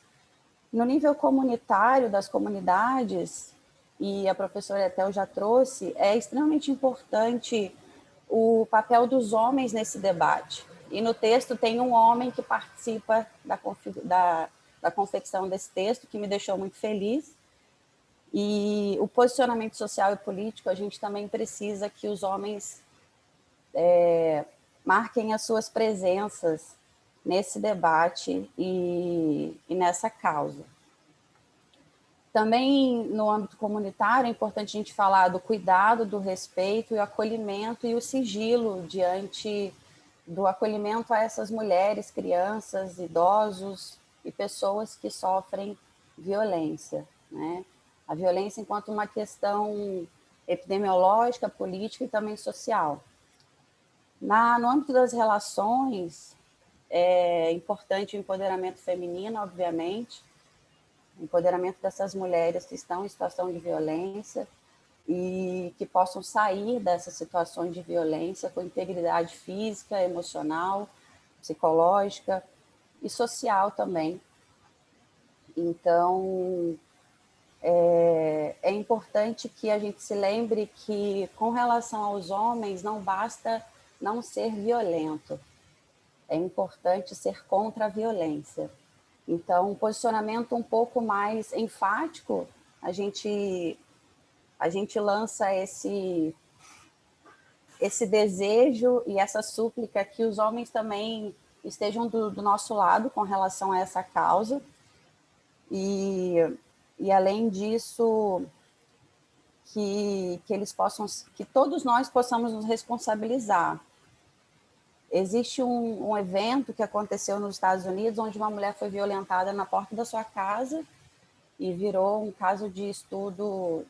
No nível comunitário, das comunidades, e a professora Ethel já trouxe, é extremamente importante o papel dos homens nesse debate. E no texto tem um homem que participa da confecção desse texto, que me deixou muito feliz. E o posicionamento social e político, a gente também precisa que os homens marquem as suas presenças nesse debate e nessa causa. Também no âmbito comunitário é importante a gente falar do cuidado, do respeito e o acolhimento e o sigilo diante do acolhimento a essas mulheres, crianças, idosos e pessoas que sofrem violência, né? A violência enquanto uma questão epidemiológica, política e também social. No âmbito das relações, é importante o empoderamento feminino, obviamente, o empoderamento dessas mulheres que estão em situação de violência e que possam sair dessas situações de violência com integridade física, emocional, psicológica e social também. Então, é importante que a gente se lembre que, com relação aos homens, não basta não ser violento. É importante ser contra a violência. Então, um posicionamento um pouco mais enfático, a gente lança esse desejo e essa súplica que os homens também estejam do nosso lado com relação a essa causa. E além disso, que todos nós possamos nos responsabilizar. Existe um evento que aconteceu nos Estados Unidos, onde uma mulher foi violentada na porta da sua casa e virou um caso de estudo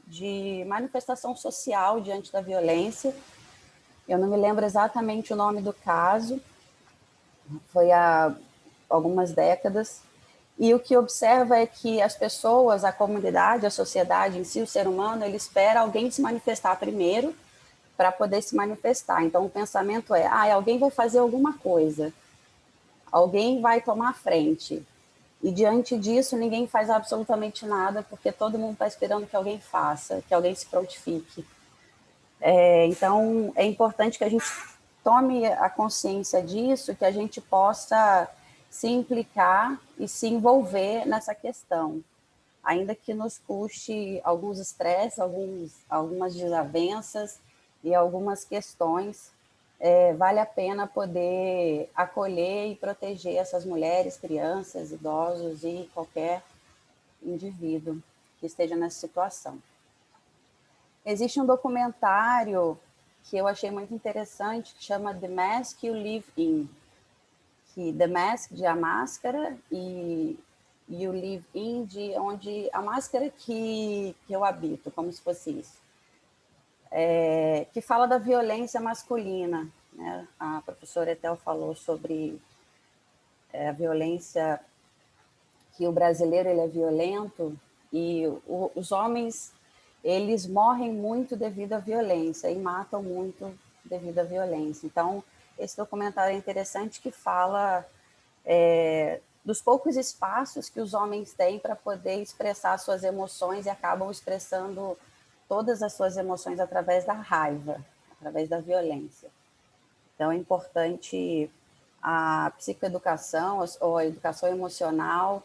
de manifestação social diante da violência. Eu não me lembro exatamente o nome do caso, foi há algumas décadas, e o que observa é que as pessoas, a comunidade, a sociedade em si, o ser humano, ele espera alguém se manifestar primeiro para poder se manifestar. Então, o pensamento é, alguém vai fazer alguma coisa, alguém vai tomar frente. E, diante disso, ninguém faz absolutamente nada, porque todo mundo está esperando que alguém faça, que alguém se prontifique. Então, é importante que a gente tome a consciência disso, que a gente possa se implicar e se envolver nessa questão, ainda que nos custe alguns estresses, algumas desavenças e algumas questões, vale a pena poder acolher e proteger essas mulheres, crianças, idosos e qualquer indivíduo que esteja nessa situação. Existe um documentário que eu achei muito interessante, que chama The Mask You Live In, que The Mask, de a máscara, e You Live In, de onde a máscara que eu habito, como se fosse isso. Que fala da violência masculina, né? A professora Ethel falou sobre a violência, que o brasileiro ele é violento, e os homens, eles morrem muito devido à violência, e matam muito devido à violência. Então, esse documentário é interessante, que fala dos poucos espaços que os homens têm para poder expressar suas emoções, e acabam expressando todas as suas emoções através da raiva, através da violência. Então, é importante a psicoeducação, ou a educação emocional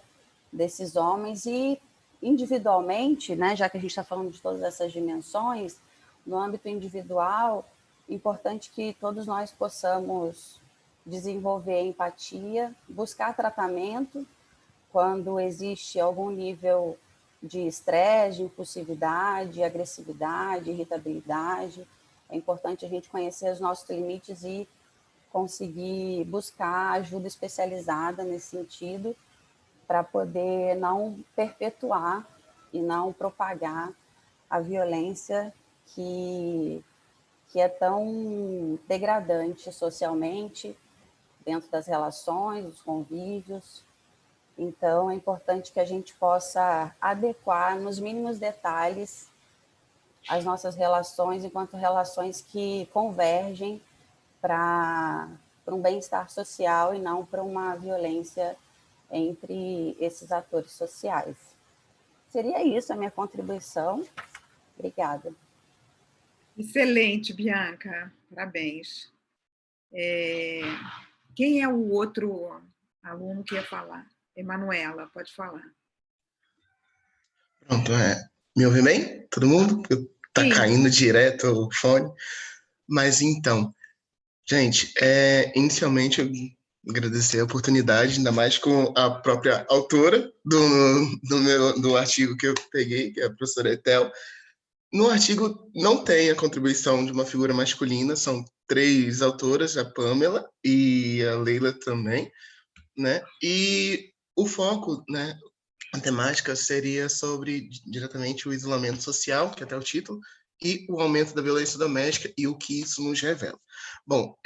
desses homens, e individualmente, né, já que a gente está falando de todas essas dimensões, no âmbito individual, é importante que todos nós possamos desenvolver empatia, buscar tratamento quando existe algum nível de estresse, de impulsividade, agressividade, irritabilidade. É importante a gente conhecer os nossos limites e conseguir buscar ajuda especializada nesse sentido, para poder não perpetuar e não propagar a violência que é tão degradante socialmente, dentro das relações, dos convívios. Então, é importante que a gente possa adequar nos mínimos detalhes as nossas relações enquanto relações que convergem para um bem-estar social e não para uma violência entre esses atores sociais. Seria isso a minha contribuição. Obrigada. Excelente, Bianca. Parabéns. Quem é o outro aluno que ia falar? Emanuela, pode falar. Pronto, me ouve bem? Todo mundo? Tá caindo direto o fone. Mas então, gente, inicialmente eu agradecer a oportunidade, ainda mais com a própria autora do artigo que eu peguei, que é a professora Etel. No artigo não tem a contribuição de uma figura masculina, são 3 autoras, a Pamela e a Leila também, né? E o foco, né, a temática seria sobre diretamente o isolamento social, que é até o título, e o aumento da violência doméstica e o que isso nos revela. Bom,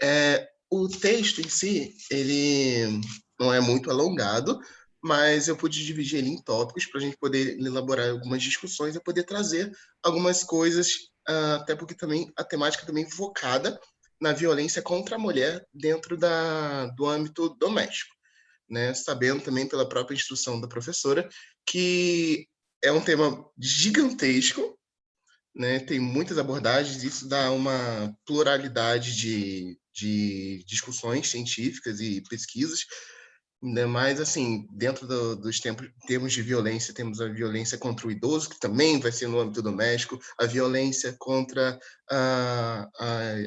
o texto em si, ele não é muito alongado, mas eu pude dividir ele em tópicos para a gente poder elaborar algumas discussões e poder trazer algumas coisas, até porque também a temática também focada na violência contra a mulher dentro do âmbito doméstico, né? Sabendo também pela própria instrução da professora que é um tema gigantesco, né? Tem muitas abordagens, isso dá uma pluralidade de discussões científicas e pesquisas, ainda mais assim, dentro dos termos de violência, temos a violência contra o idoso, que também vai ser no âmbito doméstico, a violência contra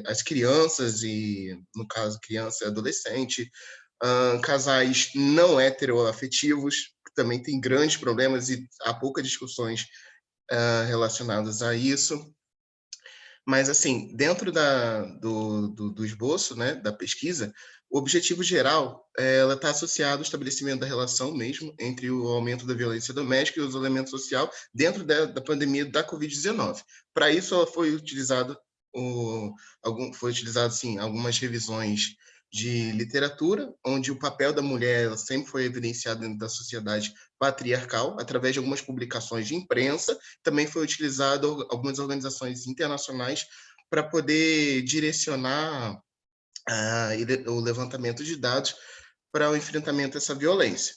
as crianças, e no caso criança e adolescente, casais não heteroafetivos, que também tem grandes problemas e há poucas discussões relacionadas a isso. Mas, assim, dentro do esboço, né, da pesquisa, o objetivo geral ela está associado ao estabelecimento da relação mesmo entre o aumento da violência doméstica e o isolamento social dentro da pandemia da Covid-19. Para isso, ela foi utilizado sim, algumas revisões de literatura, onde o papel da mulher sempre foi evidenciado dentro da sociedade patriarcal, através de algumas publicações de imprensa. Também foi utilizado algumas organizações internacionais para poder direcionar o levantamento de dados para o enfrentamento dessa violência.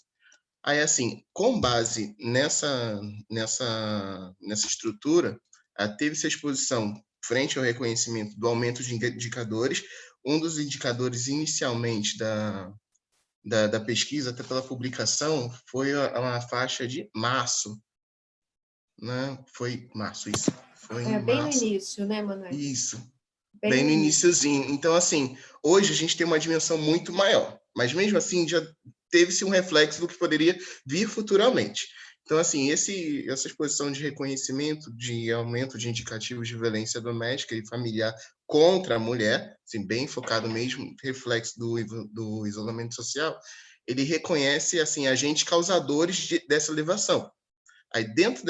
Aí, assim, com base nessa estrutura, teve-se a exposição frente ao reconhecimento do aumento de indicadores. Um dos indicadores inicialmente da pesquisa, até pela publicação, foi uma faixa de março, né? Foi março, isso. Foi bem março. no início, né, Manuel? Isso. Bem no iniciozinho. Então, assim, hoje a gente tem uma dimensão muito maior, mas mesmo assim já teve-se um reflexo do que poderia vir futuramente. Então, assim, essa exposição de reconhecimento de aumento de indicativos de violência doméstica e familiar contra a mulher, assim, bem focado mesmo, reflexo do isolamento social, ele reconhece, assim, agentes causadores dessa elevação. Aí, dentro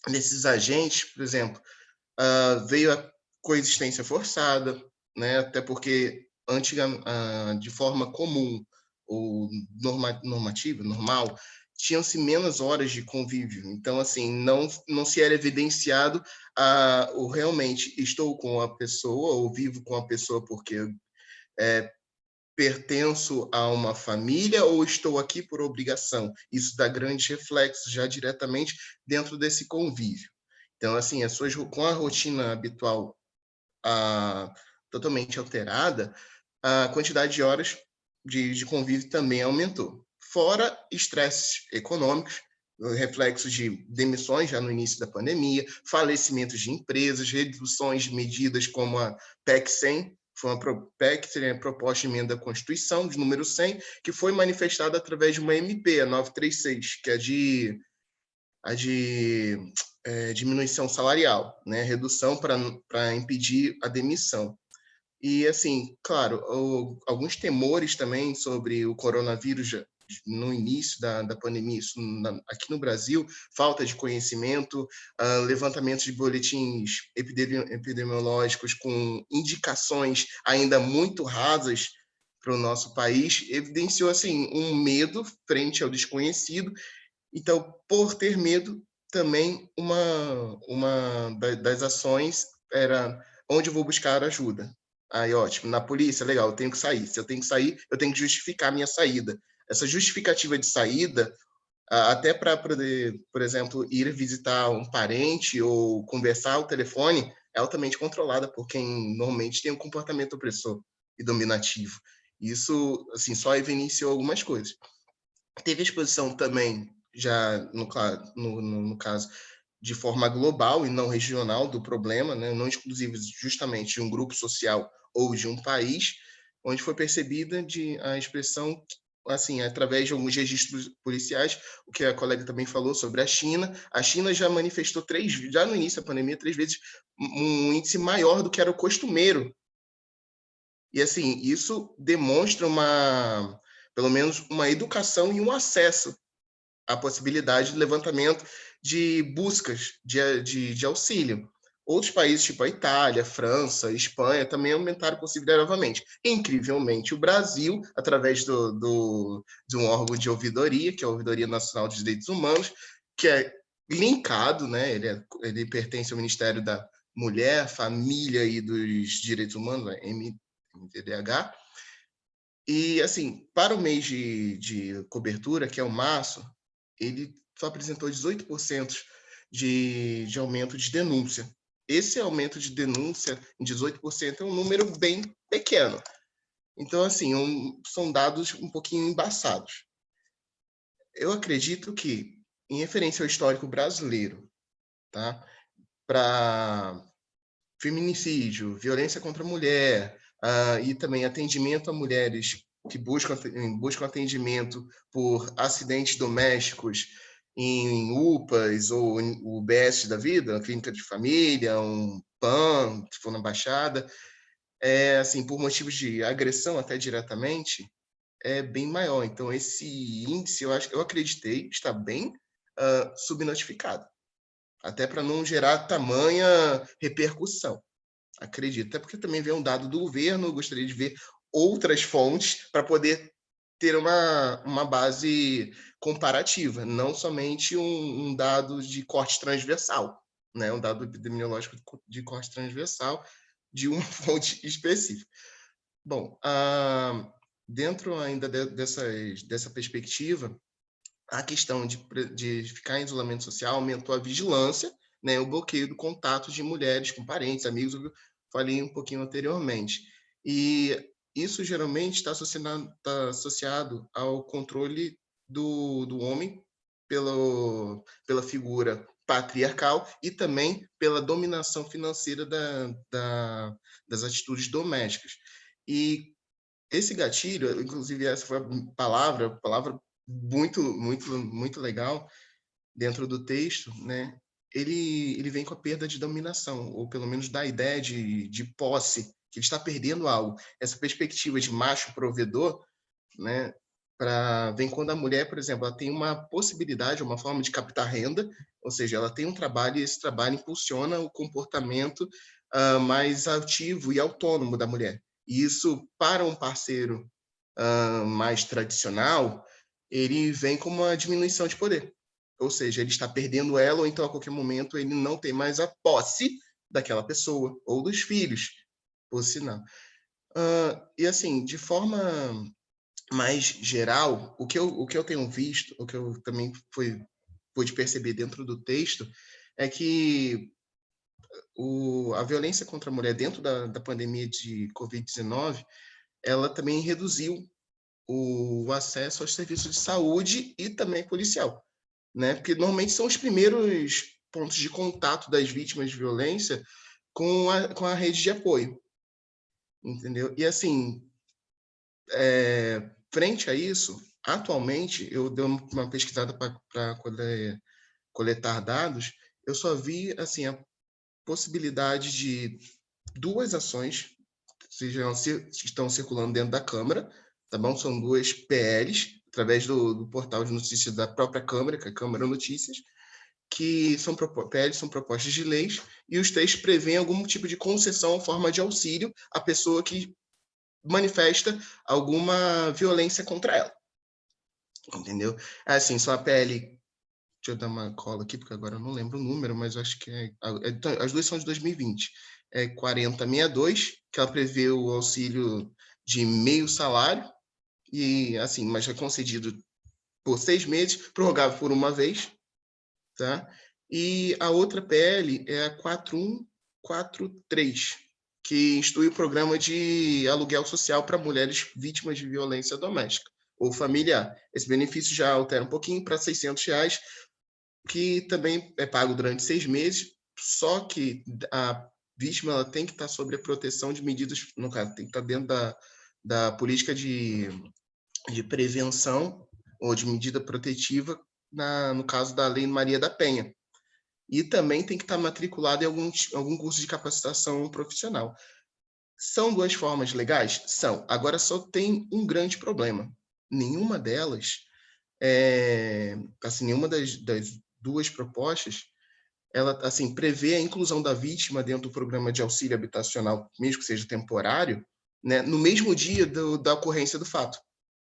desses agentes, por exemplo, veio a coexistência forçada, né? Até porque de forma comum ou normativa, normal, tinham-se menos horas de convívio. Então, assim, não se era evidenciado o realmente estou com a pessoa ou vivo com a pessoa porque pertenço a uma família ou estou aqui por obrigação. Isso dá grandes reflexos já diretamente dentro desse convívio. Então, assim, com a rotina habitual totalmente alterada, a quantidade de horas de convívio também aumentou. Fora estresses econômicos, reflexos de demissões já no início da pandemia, falecimentos de empresas, reduções de medidas como a PEC 100, Foi uma PEC, seria proposta de emenda à Constituição, de número 100, que foi manifestada através de uma MP, a 936, que é de diminuição salarial, né? Redução para impedir a demissão. E, assim, claro, alguns temores também sobre o coronavírus no início da pandemia, isso aqui no Brasil, falta de conhecimento, levantamento de boletins epidemiológicos com indicações ainda muito rasas para o nosso país, evidenciou, assim, um medo frente ao desconhecido. Então, por ter medo, também uma das ações era onde eu vou buscar ajuda. Aí, ótimo, na polícia, legal, eu tenho que sair. Se eu tenho que sair, eu tenho que justificar a minha saída. Essa justificativa de saída, até para poder, por exemplo, ir visitar um parente ou conversar ao telefone, é altamente controlada por quem normalmente tem um comportamento opressor e dominativo. Isso, assim, só evidenciou algumas coisas. Teve a exposição também, já no caso, de forma global e não regional do problema, né? Não exclusivo justamente de um grupo social ou de um país, onde foi percebida a expressão, assim, através de alguns registros policiais, o que a colega também falou sobre a China. A China já manifestou já no início da pandemia, 3 vezes um índice maior do que era o costumeiro. E, assim, isso demonstra pelo menos uma educação e um acesso à possibilidade de levantamento de buscas de auxílio. Outros países, tipo a Itália, França, Espanha, também aumentaram consideravelmente. Incrivelmente, o Brasil, através de um órgão de ouvidoria, que é a Ouvidoria Nacional dos Direitos Humanos, que é linkado, né? Ele pertence ao Ministério da Mulher, Família e dos Direitos Humanos, né? MTDH. E, assim, para o mês de cobertura, que é o março, ele só apresentou 18% de aumento de denúncia. Esse aumento de denúncia em 18% é um número bem pequeno. Então, assim, são dados um pouquinho embaçados. Eu acredito que, em referência ao histórico brasileiro, tá? Para feminicídio, violência contra a mulher, e também atendimento a mulheres que buscam atendimento por acidentes domésticos em UPAs ou em UBS da vida, uma clínica de família, um PAN, se for na Baixada, assim, por motivos de agressão até diretamente, é bem maior. Então, esse índice, eu acreditei, está bem subnotificado, até para não gerar tamanha repercussão. Acredito, até porque também veio um dado do governo, eu gostaria de ver outras fontes para poder ter uma base comparativa, não somente um dado de corte transversal, né? Um dado epidemiológico de corte transversal de uma fonte específica. Bom, dentro ainda dessa perspectiva, a questão de ficar em isolamento social aumentou a vigilância, né, o bloqueio do contato de mulheres com parentes, amigos, eu falei um pouquinho anteriormente. E isso geralmente está associado ao controle do homem pela figura patriarcal e também pela dominação financeira das atitudes domésticas. E esse gatilho, inclusive essa foi a palavra muito, muito, muito legal dentro do texto, né? Ele vem com a perda de dominação, ou pelo menos da ideia de posse, que ele está perdendo algo. Essa perspectiva de macho provedor, né? Vem quando a mulher, por exemplo, ela tem uma possibilidade, uma forma de captar renda, ou seja, ela tem um trabalho e esse trabalho impulsiona o comportamento mais ativo e autônomo da mulher. E isso, para um parceiro mais tradicional, ele vem como uma diminuição de poder. Ou seja, ele está perdendo ela, ou então a qualquer momento ele não tem mais a posse daquela pessoa, ou dos filhos, por sinal. E assim, de forma mais geral, o que eu tenho visto, o que eu também pude perceber dentro do texto, é que a violência contra a mulher dentro da pandemia de Covid-19, ela também reduziu o acesso aos serviços de saúde e também policial, né? Porque normalmente são os primeiros pontos de contato das vítimas de violência com a rede de apoio. entendeu? E, assim, frente a isso, atualmente, eu dei uma pesquisada para coletar dados, eu só vi, assim, a possibilidade de 2 ações que estão circulando dentro da Câmara, tá bom? São 2 PLs, através do portal de notícias da própria Câmara, que é a Câmara Notícias, que são PLs, são propostas de leis, e os textos prevêem algum tipo de concessão ou forma de auxílio à pessoa que manifesta alguma violência contra ela, entendeu? Assim, só a PL, deixa eu dar uma cola aqui, porque agora eu não lembro o número, mas eu acho que as 2 são de 2020. É 4062, que ela prevê o auxílio de meio salário, e assim, mas é concedido por 6 meses, prorrogável por uma vez, tá? E a outra PL é a 4143, que institui o programa de aluguel social para mulheres vítimas de violência doméstica ou familiar. Esse benefício já altera um pouquinho para R$600, que também é pago durante 6 meses, só que a vítima ela tem que estar sob a proteção de medidas, no caso, tem que estar dentro da política de prevenção ou de medida protetiva, no caso da Lei Maria da Penha. E também tem que estar matriculado em algum curso de capacitação profissional. São 2 formas legais? São. Agora só tem um grande problema. Nenhuma delas, assim, nenhuma das 2 propostas, ela assim prevê a inclusão da vítima dentro do programa de auxílio habitacional, mesmo que seja temporário, né, no mesmo dia da ocorrência do fato.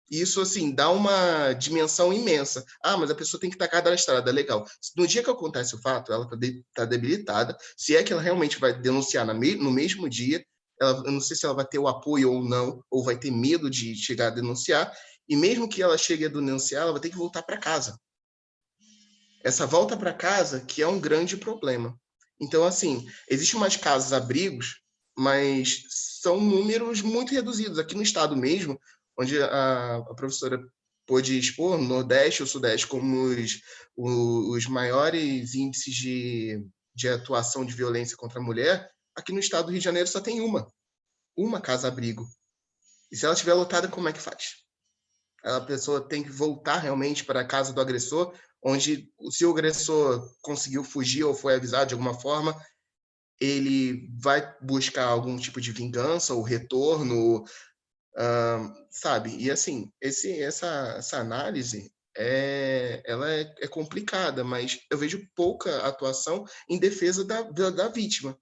Isso, assim, dá uma dimensão imensa. Ah, mas a pessoa tem que estar cadastrada, legal. No dia que acontece o fato, ela está debilitada. Se é que ela realmente vai denunciar no mesmo dia, eu não sei se ela vai ter o apoio ou não, ou vai ter medo de chegar a denunciar. E mesmo que ela chegue a denunciar, ela vai ter que voltar para casa. Essa volta para casa que é um grande problema. Então, assim, existem umas casas-abrigos, mas são números muito reduzidos. Aqui no estado mesmo, onde a professora pôde expor, no Nordeste e o Sudeste, como os maiores índices de atuação de violência contra a mulher, aqui no estado do Rio de Janeiro só tem uma casa-abrigo. E se ela estiver lotada, como é que faz? A pessoa tem que voltar realmente para a casa do agressor, onde, se o agressor conseguiu fugir ou foi avisado de alguma forma, ele vai buscar algum tipo de vingança ou retorno, sabe? E, assim, essa análise ela é complicada, mas eu vejo pouca atuação em defesa da vítima,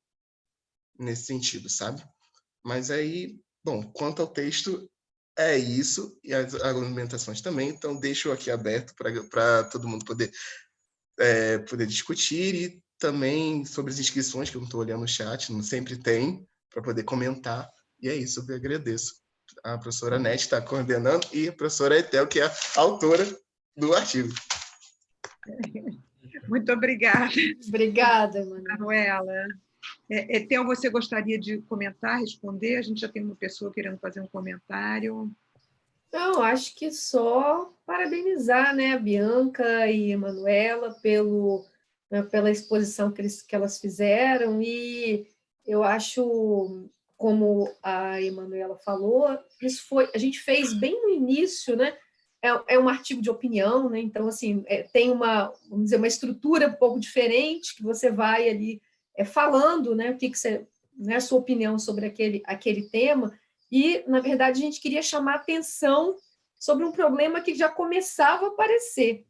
nesse sentido, sabe? Mas aí, bom, quanto ao texto, é isso, e as argumentações também, então deixo aqui aberto para todo mundo poder discutir, e também sobre as inscrições, que eu não estou olhando no chat, não sempre tem, para poder comentar, e é isso, eu agradeço. A professora Nete está coordenando, e a professora Etel, que é a autora do artigo. Muito obrigada. Obrigada, Manuela. Etel, você gostaria de comentar, responder? A gente já tem uma pessoa querendo fazer um comentário. Não, acho que só parabenizar, né, a Bianca e a Manuela pela exposição que elas fizeram, e eu acho, como a Emanuela falou, a gente fez bem no início, né? É um artigo de opinião, né? Então, assim, tem vamos dizer, uma estrutura um pouco diferente, que você vai ali falando, né, o que você, né, a sua opinião sobre aquele tema. E, na verdade, a gente queria chamar atenção sobre um problema que já começava a aparecer.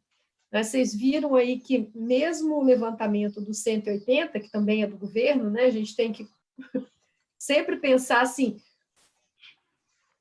Vocês viram aí que, mesmo o levantamento do 180, que também é do governo, né, a gente tem que sempre pensar assim,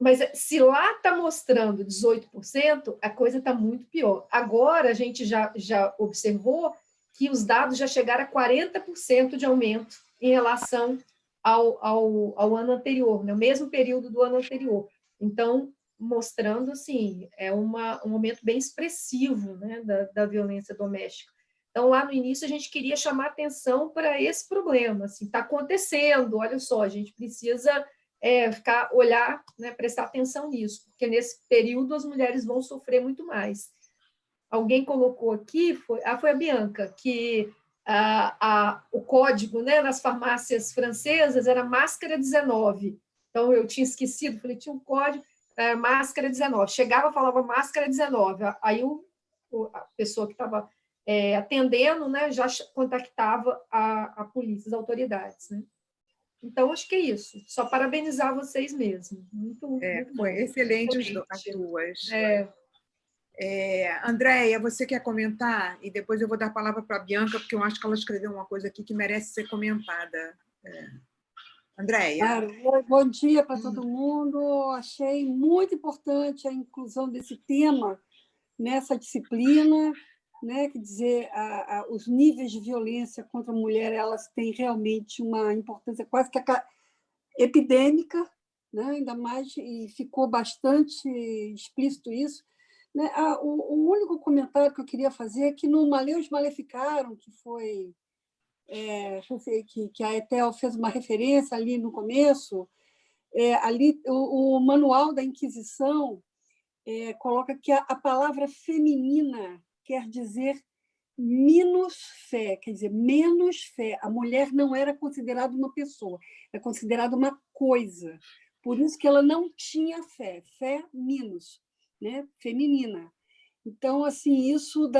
mas se lá está mostrando 18%, a coisa está muito pior. Agora, a gente já observou que os dados já chegaram a 40% de aumento em relação ao ano anterior, no mesmo período do ano anterior. Então, mostrando, assim, um aumento bem expressivo, né, da violência doméstica. Então, lá no início, a gente queria chamar atenção para esse problema. Assim, está acontecendo, olha só, a gente precisa olhar, né, prestar atenção nisso, porque nesse período as mulheres vão sofrer muito mais. Alguém colocou aqui, foi a Bianca, que o código, né, nas farmácias francesas era máscara 19. Então, eu tinha esquecido, falei, tinha um código, máscara 19. Chegava, falava máscara 19. Aí a pessoa que estava atendendo, né, já contactava a polícia, as autoridades, né? Então, acho que é isso. Só parabenizar vocês mesmo. Muito, muito Foi bom. excelente Excelente. as duas. É. Andréia, você quer comentar? E depois eu vou dar a palavra para a Bianca, porque eu acho que ela escreveu uma coisa aqui que merece ser comentada. Andréia. Bom dia para todo mundo. Achei muito importante a inclusão desse tema nessa disciplina, né? Quer dizer, os níveis de violência contra a mulher, elas têm realmente uma importância quase que epidêmica, né? Ainda mais, e ficou bastante explícito isso. Né? O único comentário que eu queria fazer é que no Maleus Maleficaram, que foi que a Etel fez uma referência ali no começo, ali o manual da Inquisição coloca que a palavra feminina quer dizer menos fé, quer dizer, menos fé. A mulher não era considerada uma pessoa, é considerada uma coisa. Por isso que ela não tinha fé, fé menos, né? Feminina. Então, assim, isso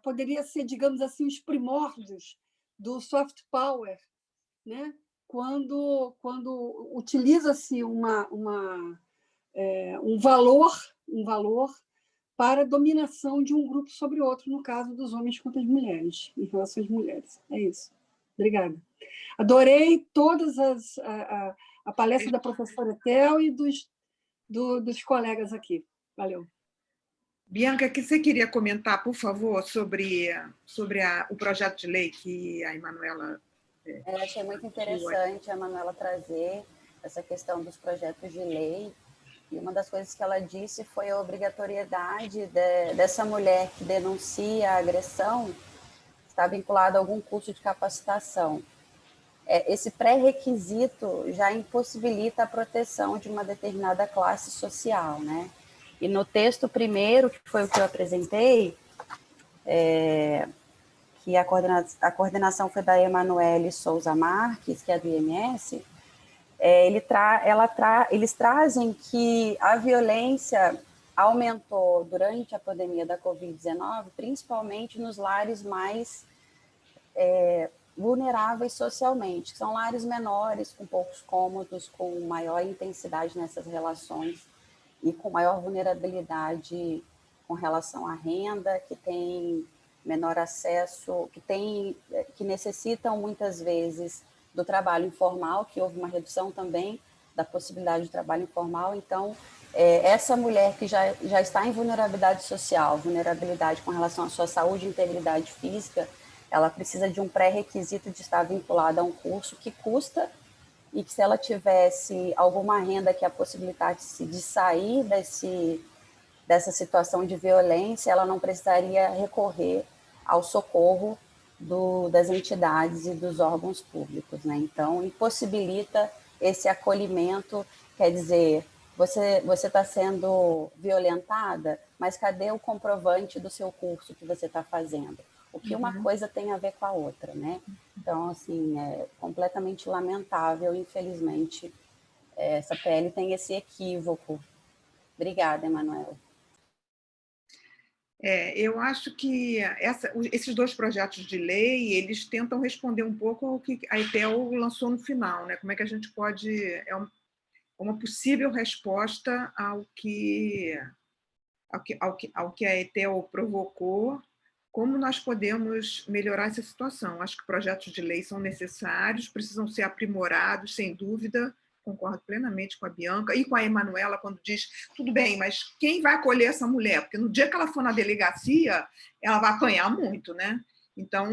poderia ser, digamos assim, os primórdios do soft power, né? Quando utiliza-se um valor para a dominação de um grupo sobre outro, no caso dos homens contra as mulheres, em relação às mulheres. É isso. Obrigada. Adorei todas a palestra da professora Tel e dos colegas aqui. Valeu. Bianca, o que você queria comentar, por favor, sobre o projeto de lei que a Emanuela... Achei muito interessante a Manuela trazer essa questão dos projetos de lei, e uma das coisas que ela disse foi a obrigatoriedade dessa mulher que denuncia a agressão estar vinculada a algum curso de capacitação. Esse pré-requisito já impossibilita a proteção de uma determinada classe social, né? E no texto primeiro, que foi o que eu apresentei, que a coordenação foi da Emanuele Souza Marques, que é do IMS, eles trazem que a violência aumentou durante a pandemia da Covid-19, principalmente nos lares mais vulneráveis socialmente, que são lares menores, com poucos cômodos, com maior intensidade nessas relações e com maior vulnerabilidade com relação à renda, que tem menor acesso, que necessitam muitas vezes do trabalho informal, que houve uma redução também da possibilidade de trabalho informal. Então, essa mulher que já está em vulnerabilidade social, vulnerabilidade com relação à sua saúde e integridade física, ela precisa de um pré-requisito de estar vinculada a um curso que custa, e que se ela tivesse alguma renda que a possibilitasse de sair dessa situação de violência, ela não precisaria recorrer ao socorro das entidades e dos órgãos públicos, né? Então, impossibilita esse acolhimento, quer dizer, você está sendo violentada, mas cadê o comprovante do seu curso que você está fazendo? O que uma coisa tem a ver com a outra, né? Então, assim, é completamente lamentável, infelizmente, essa PL tem esse equívoco. Obrigada, Emanuela. Eu acho que esses dois projetos de lei, eles tentam responder um pouco ao que a ETEL lançou no final, né? Como é que a gente pode... uma possível resposta ao que a ETEL provocou, como nós podemos melhorar essa situação. Acho que projetos de lei são necessários, precisam ser aprimorados, sem dúvida. Concordo plenamente com a Bianca e com a Emanuela quando diz, tudo bem, mas quem vai acolher essa mulher? Porque no dia que ela for na delegacia, ela vai apanhar muito, né? Então,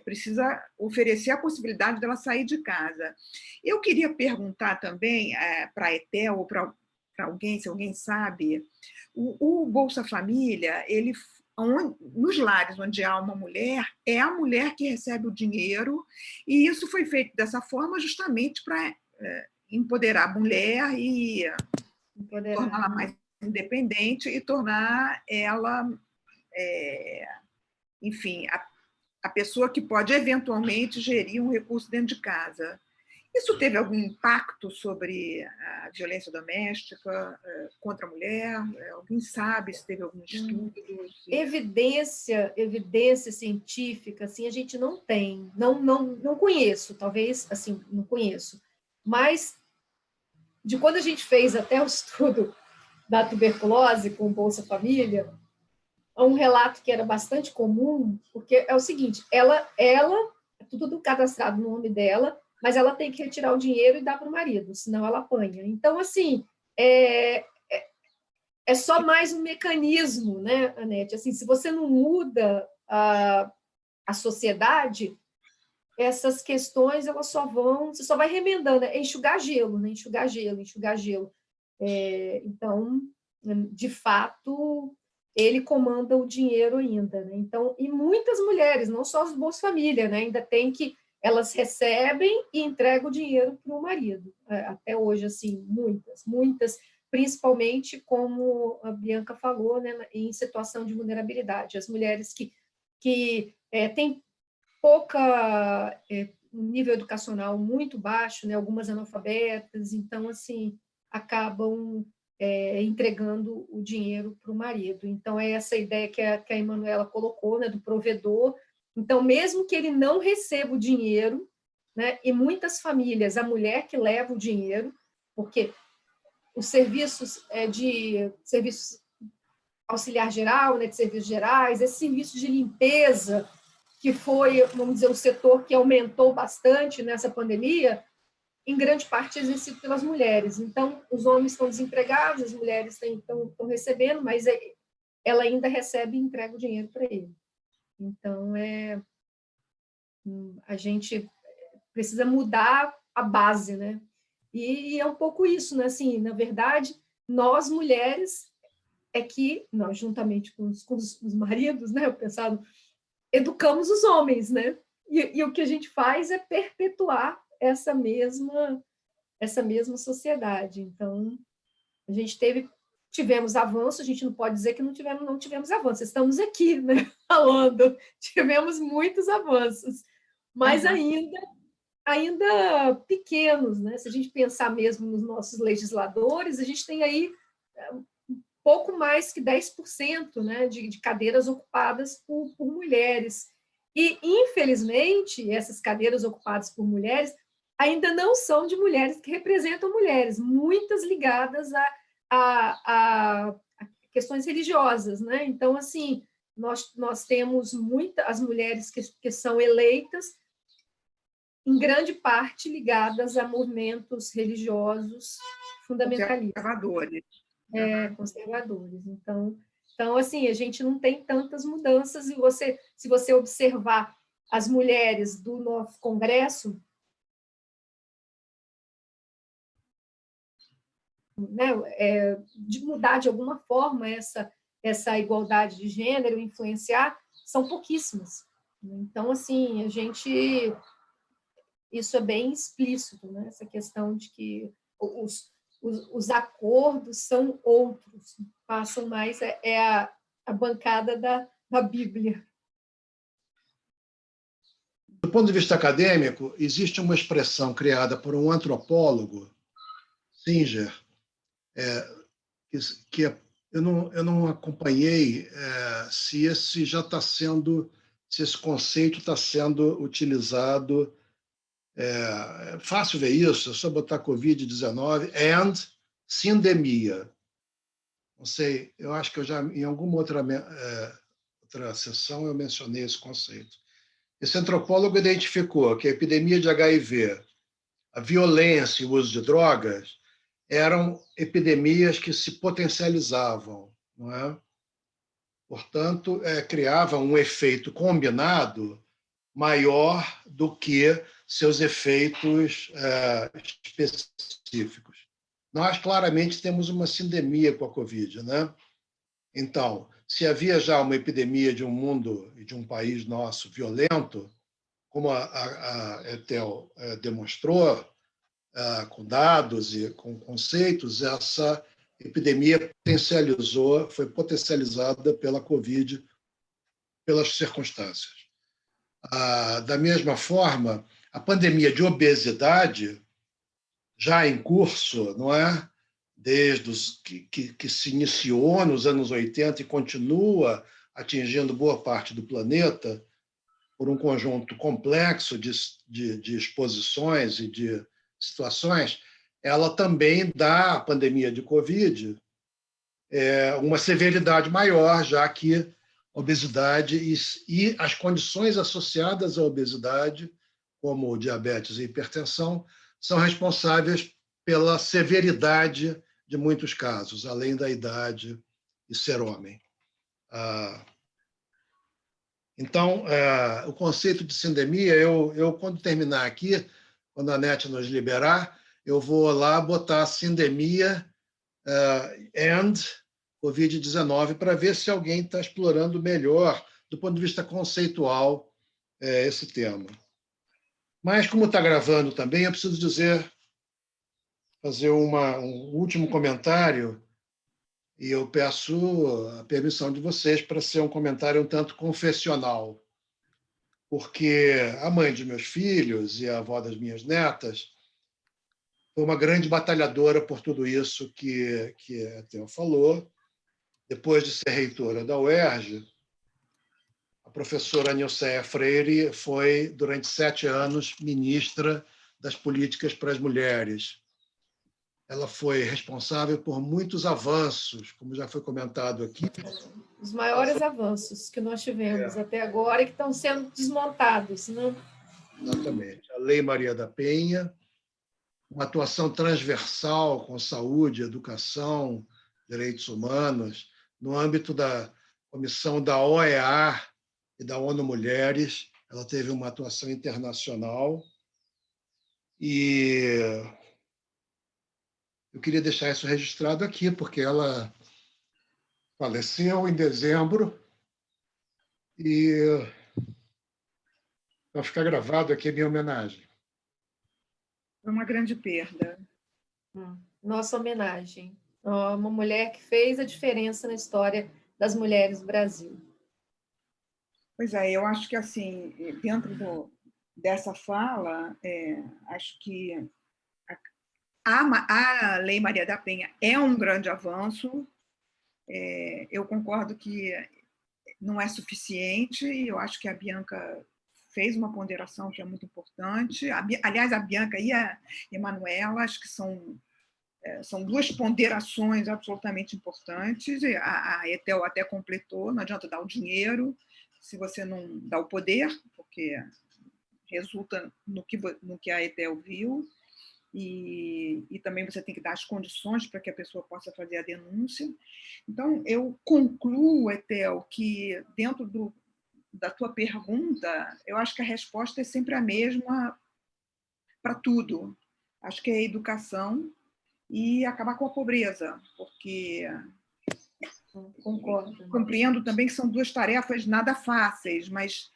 precisa oferecer a possibilidade dela sair de casa. Eu queria perguntar também para a ETEL ou para alguém, se alguém sabe, o Bolsa Família, nos lares onde há uma mulher, é a mulher que recebe o dinheiro, e isso foi feito dessa forma justamente para empoderar a mulher e torná-la mais independente e tornar ela, enfim, a pessoa que pode eventualmente gerir um recurso dentro de casa. Isso teve algum impacto sobre a violência doméstica contra a mulher? Alguém sabe se teve algum estudo? Evidência científica, assim, a gente não tem, não conheço, talvez, assim, não conheço, mas de quando a gente fez até o estudo da tuberculose com o Bolsa Família, um relato que era bastante comum, porque é o seguinte, ela tudo cadastrado no nome dela, mas ela tem que retirar o dinheiro e dar para o marido, senão ela apanha. Então, assim, é só mais um mecanismo, né, Anete? Assim, se você não muda a sociedade, essas questões elas você só vai remendando, é enxugar gelo, né? Enxugar gelo. Então, de fato, ele comanda o dinheiro ainda, né? Então, e muitas mulheres, não só as Bolsa Família, né? Ainda tem que elas recebem e entregam o dinheiro para o marido. Até hoje, assim, muitas, principalmente, como a Bianca falou, né, em situação de vulnerabilidade. As mulheres que têm um nível educacional muito baixo, né, algumas analfabetas, então, assim, acabam entregando o dinheiro para o marido. Então, é essa ideia que a Emanuela colocou, né, do provedor. Então, mesmo que ele não receba o dinheiro, né, e muitas famílias, a mulher que leva o dinheiro, porque os serviços serviços auxiliar geral, né, de serviços gerais, esse serviço de limpeza, que foi, vamos dizer, o setor que aumentou bastante nessa pandemia, em grande parte exercido pelas mulheres. Então, os homens estão desempregados, as mulheres estão recebendo, mas ela ainda recebe e entrega o dinheiro para ele. Então, a gente precisa mudar a base, né? E é um pouco isso, né? Assim, na verdade, nós mulheres nós, juntamente com os maridos, né? Eu pensava, educamos os homens, né? E o que a gente faz é perpetuar essa mesma sociedade. Então, a gente tivemos avanço, a gente não pode dizer que não tivemos avanço, estamos aqui, né, falando, tivemos muitos avanços, mas ainda pequenos, né? Se a gente pensar mesmo nos nossos legisladores, a gente tem aí pouco mais que 10%, né, de cadeiras ocupadas por mulheres. E, infelizmente, essas cadeiras ocupadas por mulheres ainda não são de mulheres que representam mulheres, muitas ligadas a questões religiosas, né? Então, assim, nós temos as mulheres que são eleitas, em grande parte ligadas a movimentos religiosos fundamentalistas. Conservadores. Então, assim, a gente não tem tantas mudanças, e se você observar as mulheres do nosso Congresso, né, de mudar de alguma forma essa igualdade de gênero, influenciar, são pouquíssimas. Então, assim, isso é bem explícito, né? Essa questão de que os acordos são outros, passam mais, a bancada da Bíblia. Do ponto de vista acadêmico, existe uma expressão criada por um antropólogo, Singer, que eu não acompanhei se esse conceito está sendo utilizado. É fácil ver isso, é só botar Covid-19 and sindemia. Não sei, eu acho que eu já, em alguma outra sessão, eu mencionei esse conceito. Esse antropólogo identificou que a epidemia de HIV, a violência e o uso de drogas eram epidemias que se potencializavam, não é? Portanto, criava um efeito combinado maior do que seus efeitos específicos. Nós, claramente, temos uma sindemia com a Covid, né? Então, se havia já uma epidemia de um mundo e de um país nosso violento, como a Ethel demonstrou, com dados e com conceitos, essa epidemia foi potencializada pela Covid, pelas circunstâncias. Da mesma forma, a pandemia de obesidade já em curso, não é? Desde os que se iniciou nos anos 80 e continua atingindo boa parte do planeta, por um conjunto complexo de exposições e de situações, ela também dá à pandemia de Covid uma severidade maior, já que obesidade e as condições associadas à obesidade, como diabetes e hipertensão, são responsáveis pela severidade de muitos casos, além da idade e ser homem. Então, o conceito de sindemia, eu quando terminar aqui, quando a NET nos liberar, eu vou lá botar sindemia and Covid-19 para ver se alguém está explorando melhor, do ponto de vista conceitual, esse tema. Mas, como está gravando também, eu preciso fazer um último comentário, e eu peço a permissão de vocês para ser um comentário um tanto confessional, porque a mãe de meus filhos e a avó das minhas netas foi uma grande batalhadora por tudo isso que a Theo falou. Depois de ser reitora da UERJ, a professora Nilceia Freire foi, durante 7 anos, ministra das políticas para as mulheres. Ela foi responsável por muitos avanços, como já foi comentado aqui. Os maiores avanços que nós tivemos até agora e que estão sendo desmontados, né? Exatamente. A Lei Maria da Penha, uma atuação transversal com saúde, educação, direitos humanos, no âmbito da comissão da OEA e da ONU Mulheres. Ela teve uma atuação internacional e eu queria deixar isso registrado aqui, porque ela faleceu em dezembro e vai ficar gravado aqui a minha homenagem. Foi uma grande perda. Nossa homenagem. Uma mulher que fez a diferença na história das mulheres do Brasil. Pois é, eu acho que, assim, dentro dessa fala, acho que a Lei Maria da Penha é um grande avanço. Eu concordo que não é suficiente, e eu acho que a Bianca fez uma ponderação que é muito importante. Aliás, a Bianca e a Emanuela, acho que são 2 ponderações absolutamente importantes. A Etel até completou, não adianta dar o dinheiro se você não dá o poder, porque resulta no que a Etel viu, e também você tem que dar as condições para que a pessoa possa fazer a denúncia. Então, eu concluo, Etel, que dentro da tua pergunta, eu acho que a resposta é sempre a mesma para tudo. Acho que é a educação e acabar com a pobreza, porque Concordo. Compreendo também que são 2 tarefas nada fáceis, mas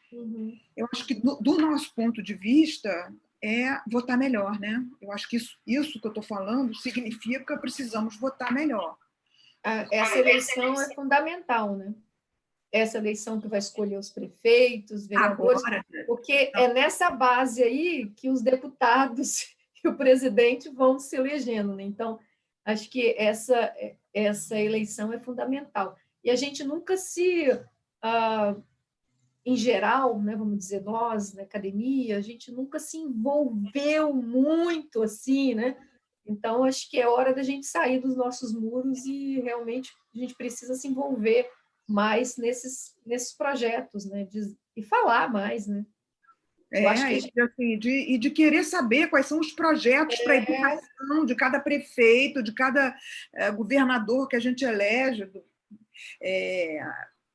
eu acho que, do nosso ponto de vista, é votar melhor, né? Eu acho que isso que eu estou falando significa que precisamos votar melhor. Essa eleição é fundamental, né? Essa eleição que vai escolher os prefeitos, vereadores, porque é nessa base aí que os deputados e o presidente vão se elegendo, né? Então, acho que essa eleição é fundamental. E a gente nunca em geral, né, vamos dizer, nós, na academia, a gente nunca se envolveu muito assim, né? Então, acho que é hora da gente sair dos nossos muros e realmente a gente precisa se envolver mais nesses projetos, né? E falar mais, né? De querer saber quais são os projetos para a educação de cada prefeito, de cada governador que a gente elege.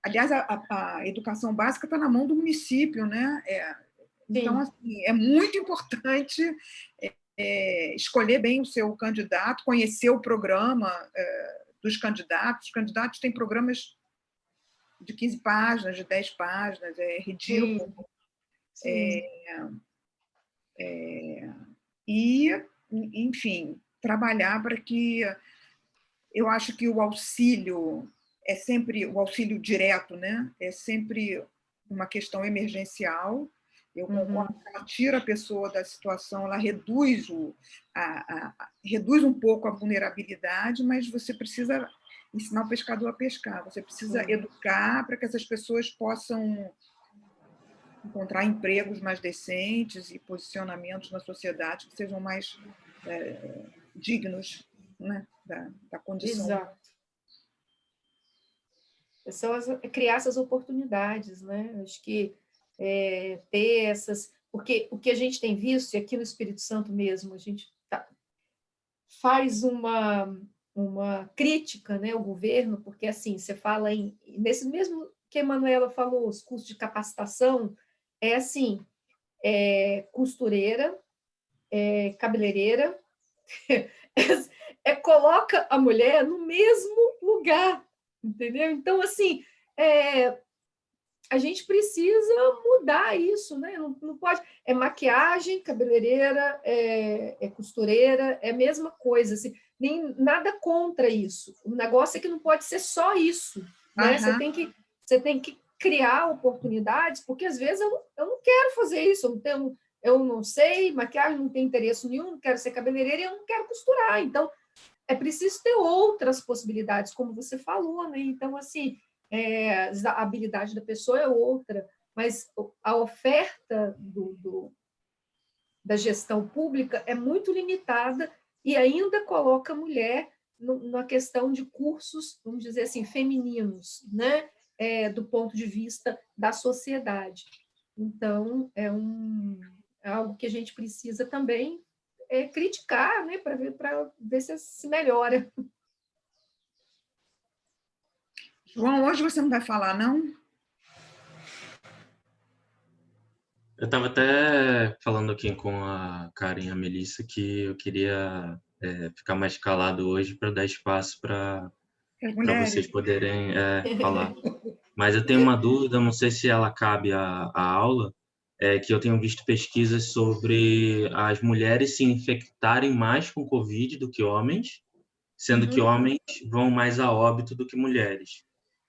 Aliás, a educação básica está na mão do município, né? Então, assim, é muito importante escolher bem o seu candidato, conhecer o programa dos candidatos. Os candidatos têm programas de 15 páginas, de 10 páginas, é ridículo. E, enfim, trabalhar para que... Eu acho que o auxílio é sempre... O auxílio direto, né? É sempre uma questão emergencial. Eu concordo que ela tira a pessoa da situação, ela reduz, reduz um pouco a vulnerabilidade, mas você precisa ensinar o pescador a pescar, você precisa educar para que essas pessoas possam encontrar empregos mais decentes e posicionamentos na sociedade que sejam mais dignos, né, da condição. Exato. Criar essas oportunidades, né? Acho que ter essas... Porque o que a gente tem visto, e aqui no Espírito Santo mesmo, a gente faz uma crítica, né, ao governo, porque, assim, você fala nesse mesmo que a Manuela falou, os cursos de capacitação, assim, costureira, cabeleireira, coloca a mulher no mesmo lugar, entendeu? Então, assim, a gente precisa mudar isso, né? Não pode... maquiagem, cabeleireira, costureira, é a mesma coisa, assim, nem nada contra isso. O negócio é que não pode ser só isso, né? Você tem que criar oportunidades, porque às vezes eu não quero fazer isso, eu não sei maquiagem, não tenho interesse nenhum, não quero ser cabeleireira e eu não quero costurar. Então, é preciso ter outras possibilidades, como você falou, né? Então, assim, a habilidade da pessoa é outra, mas a oferta da gestão pública é muito limitada e ainda coloca a mulher na questão de cursos, vamos dizer assim, femininos, né? Do ponto de vista da sociedade. Então, é algo que a gente precisa também criticar, né? Para ver se melhora. João, hoje você não vai falar, não? Eu estava até falando aqui com a Karen e a Melissa que eu queria ficar mais calado hoje para dar espaço para vocês poderem falar. Mas eu tenho uma dúvida, não sei se ela cabe à aula, que eu tenho visto pesquisas sobre as mulheres se infectarem mais com Covid do que homens, sendo que homens vão mais a óbito do que mulheres.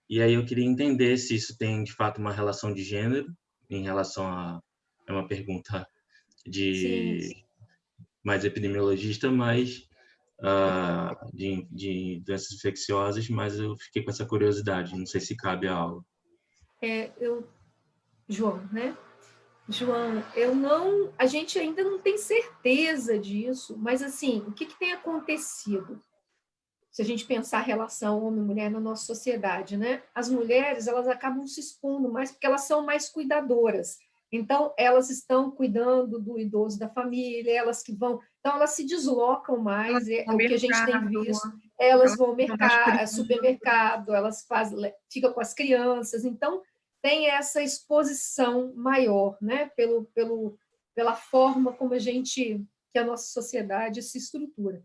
E aí eu queria entender se isso tem, de fato, uma relação de gênero, em relação a... É uma pergunta de mais epidemiologista, mas de doenças infecciosas, mas eu fiquei com essa curiosidade, não sei se cabe à aula. João, né? João, a gente ainda não tem certeza disso, mas, assim, o que tem acontecido? Se a gente pensar a relação homem-mulher na nossa sociedade, né? As mulheres, elas acabam se expondo mais porque elas são mais cuidadoras. Então, elas estão cuidando do idoso da família, elas que vão... Então, elas se deslocam mais, é o que a gente tem visto. Elas vão ao mercado, supermercado, elas ficam com as crianças. Então, tem essa exposição maior, né? Pela forma como que a nossa sociedade se estrutura.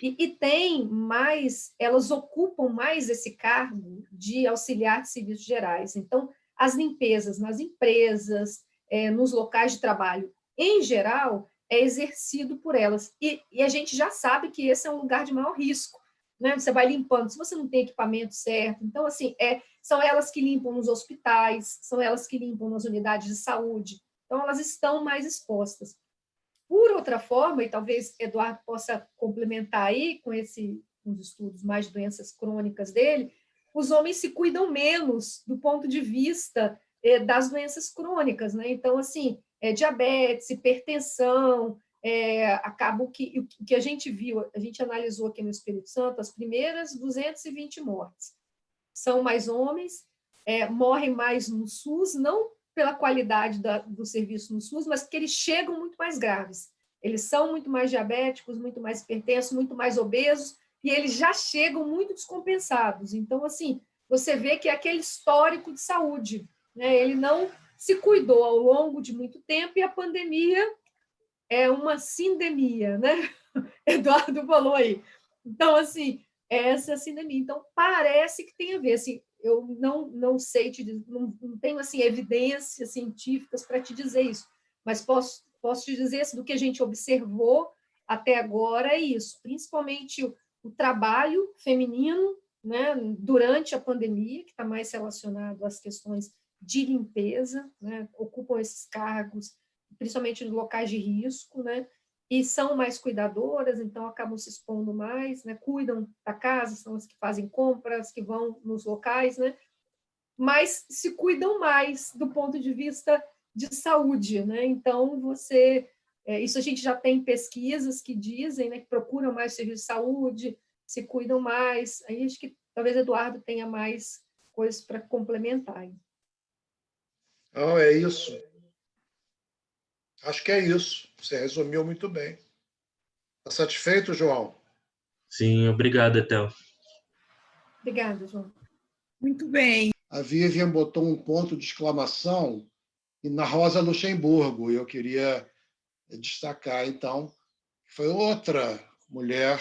E tem mais, elas ocupam mais esse cargo de auxiliar de serviços gerais. Então, as limpezas nas empresas, nos locais de trabalho, em geral, é exercido por elas. E a gente já sabe que esse é um lugar de maior risco, né? Você vai limpando, se você não tem equipamento certo. Então, assim, são elas que limpam nos hospitais, são elas que limpam nas unidades de saúde. Então, elas estão mais expostas. Por outra forma, e talvez Eduardo possa complementar aí com os estudos mais de doenças crônicas dele, os homens se cuidam menos do ponto de vista das doenças crônicas, né? Então, assim, diabetes, hipertensão, acaba o que a gente viu, a gente analisou aqui no Espírito Santo, as primeiras 220 mortes são mais homens, morrem mais no SUS, não pela qualidade do serviço no SUS, mas porque eles chegam muito mais graves. Eles são muito mais diabéticos, muito mais hipertensos, muito mais obesos, e eles já chegam muito descompensados. Então, assim, você vê que é aquele histórico de saúde, né? Ele não se cuidou ao longo de muito tempo e a pandemia é uma sindemia, né? Eduardo falou aí. Então, assim, essa sindemia. Então, parece que tem a ver, assim, eu não sei te dizer, não tenho assim evidências científicas para te dizer isso, mas posso te dizer do que a gente observou até agora é isso, principalmente o trabalho feminino, né, durante a pandemia, que está mais relacionado às questões de limpeza, né, ocupam esses cargos principalmente em locais de risco, né? E são mais cuidadoras, então acabam se expondo mais, né? Cuidam da casa, são as que fazem compras, que vão nos locais, né? Mas se cuidam mais do ponto de vista de saúde, né? Então, isso a gente já tem pesquisas que dizem, né, que procuram mais serviço de saúde, se cuidam mais. Aí acho que talvez Eduardo tenha mais coisas para complementar. Não, é isso. Acho que é isso. Você resumiu muito bem. Está satisfeito, João? Sim, obrigado, Etel. Obrigada, João. Muito bem. A Vivian botou um ponto de exclamação na Rosa Luxemburgo, e eu queria destacar, então, que foi outra mulher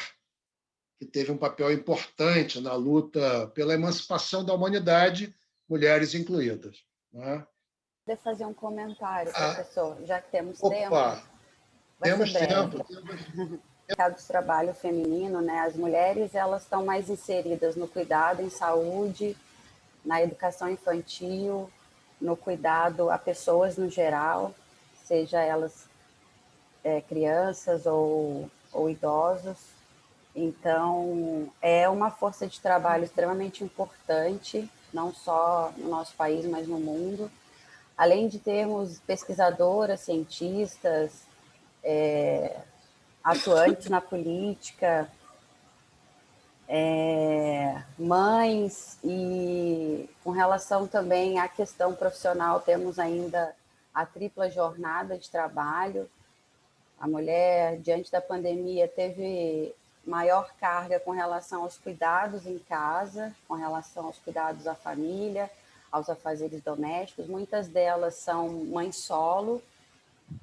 que teve um papel importante na luta pela emancipação da humanidade, mulheres incluídas. Né? Vou fazer um comentário, professor, já que temos tempo. Temos tempo. No mercado de trabalho feminino, né, as mulheres elas estão mais inseridas no cuidado em saúde, na educação infantil, no cuidado a pessoas no geral, seja elas crianças ou idosos. Então, é uma força de trabalho extremamente importante, não só no nosso país, mas no mundo. Além de termos pesquisadoras, cientistas, atuantes na política, mães, e com relação também à questão profissional, temos ainda a tripla jornada de trabalho. A mulher, diante da pandemia, teve maior carga com relação aos cuidados em casa, com relação aos cuidados à família, aos afazeres domésticos. Muitas delas são mães solo,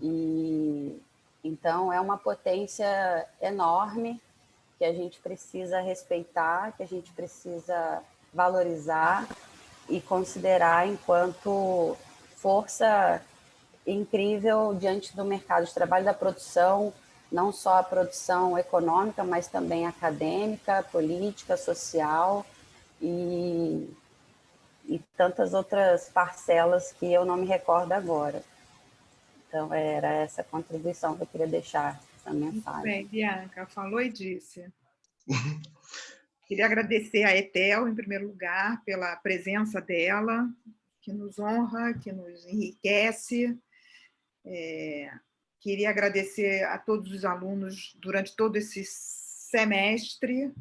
e então é uma potência enorme que a gente precisa respeitar, que a gente precisa valorizar e considerar enquanto força incrível diante do mercado de trabalho, da produção, não só a produção econômica, mas também acadêmica, política, social e tantas outras parcelas que eu não me recordo agora. Então, era essa contribuição que eu queria deixar, essa mensagem. Muito bem, Bianca, falou e disse. Queria agradecer a Etel, em primeiro lugar, pela presença dela, que nos honra, que nos enriquece. Queria agradecer a todos os alunos durante todo esse semestre,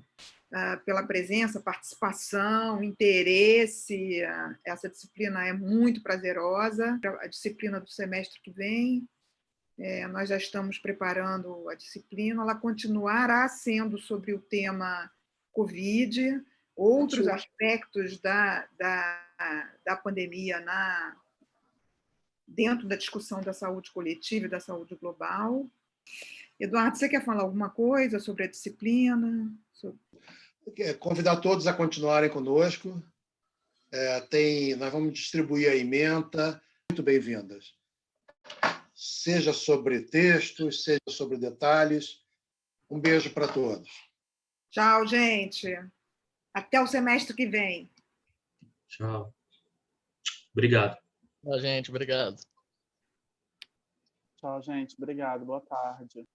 pela presença, participação, interesse. Essa disciplina é muito prazerosa, a disciplina do semestre que vem. Nós já estamos preparando a disciplina, ela continuará sendo sobre o tema Covid, outros aspectos da pandemia dentro da discussão da saúde coletiva e da saúde global. Eduardo, você quer falar alguma coisa sobre a disciplina? Convidar todos a continuarem conosco. Nós vamos distribuir a ementa. Muito bem-vindas. Seja sobre textos, seja sobre detalhes. Um beijo para todos. Tchau, gente. Até o semestre que vem. Tchau. Obrigado. Tchau, gente. Obrigado. Tchau, gente. Obrigado. Boa tarde.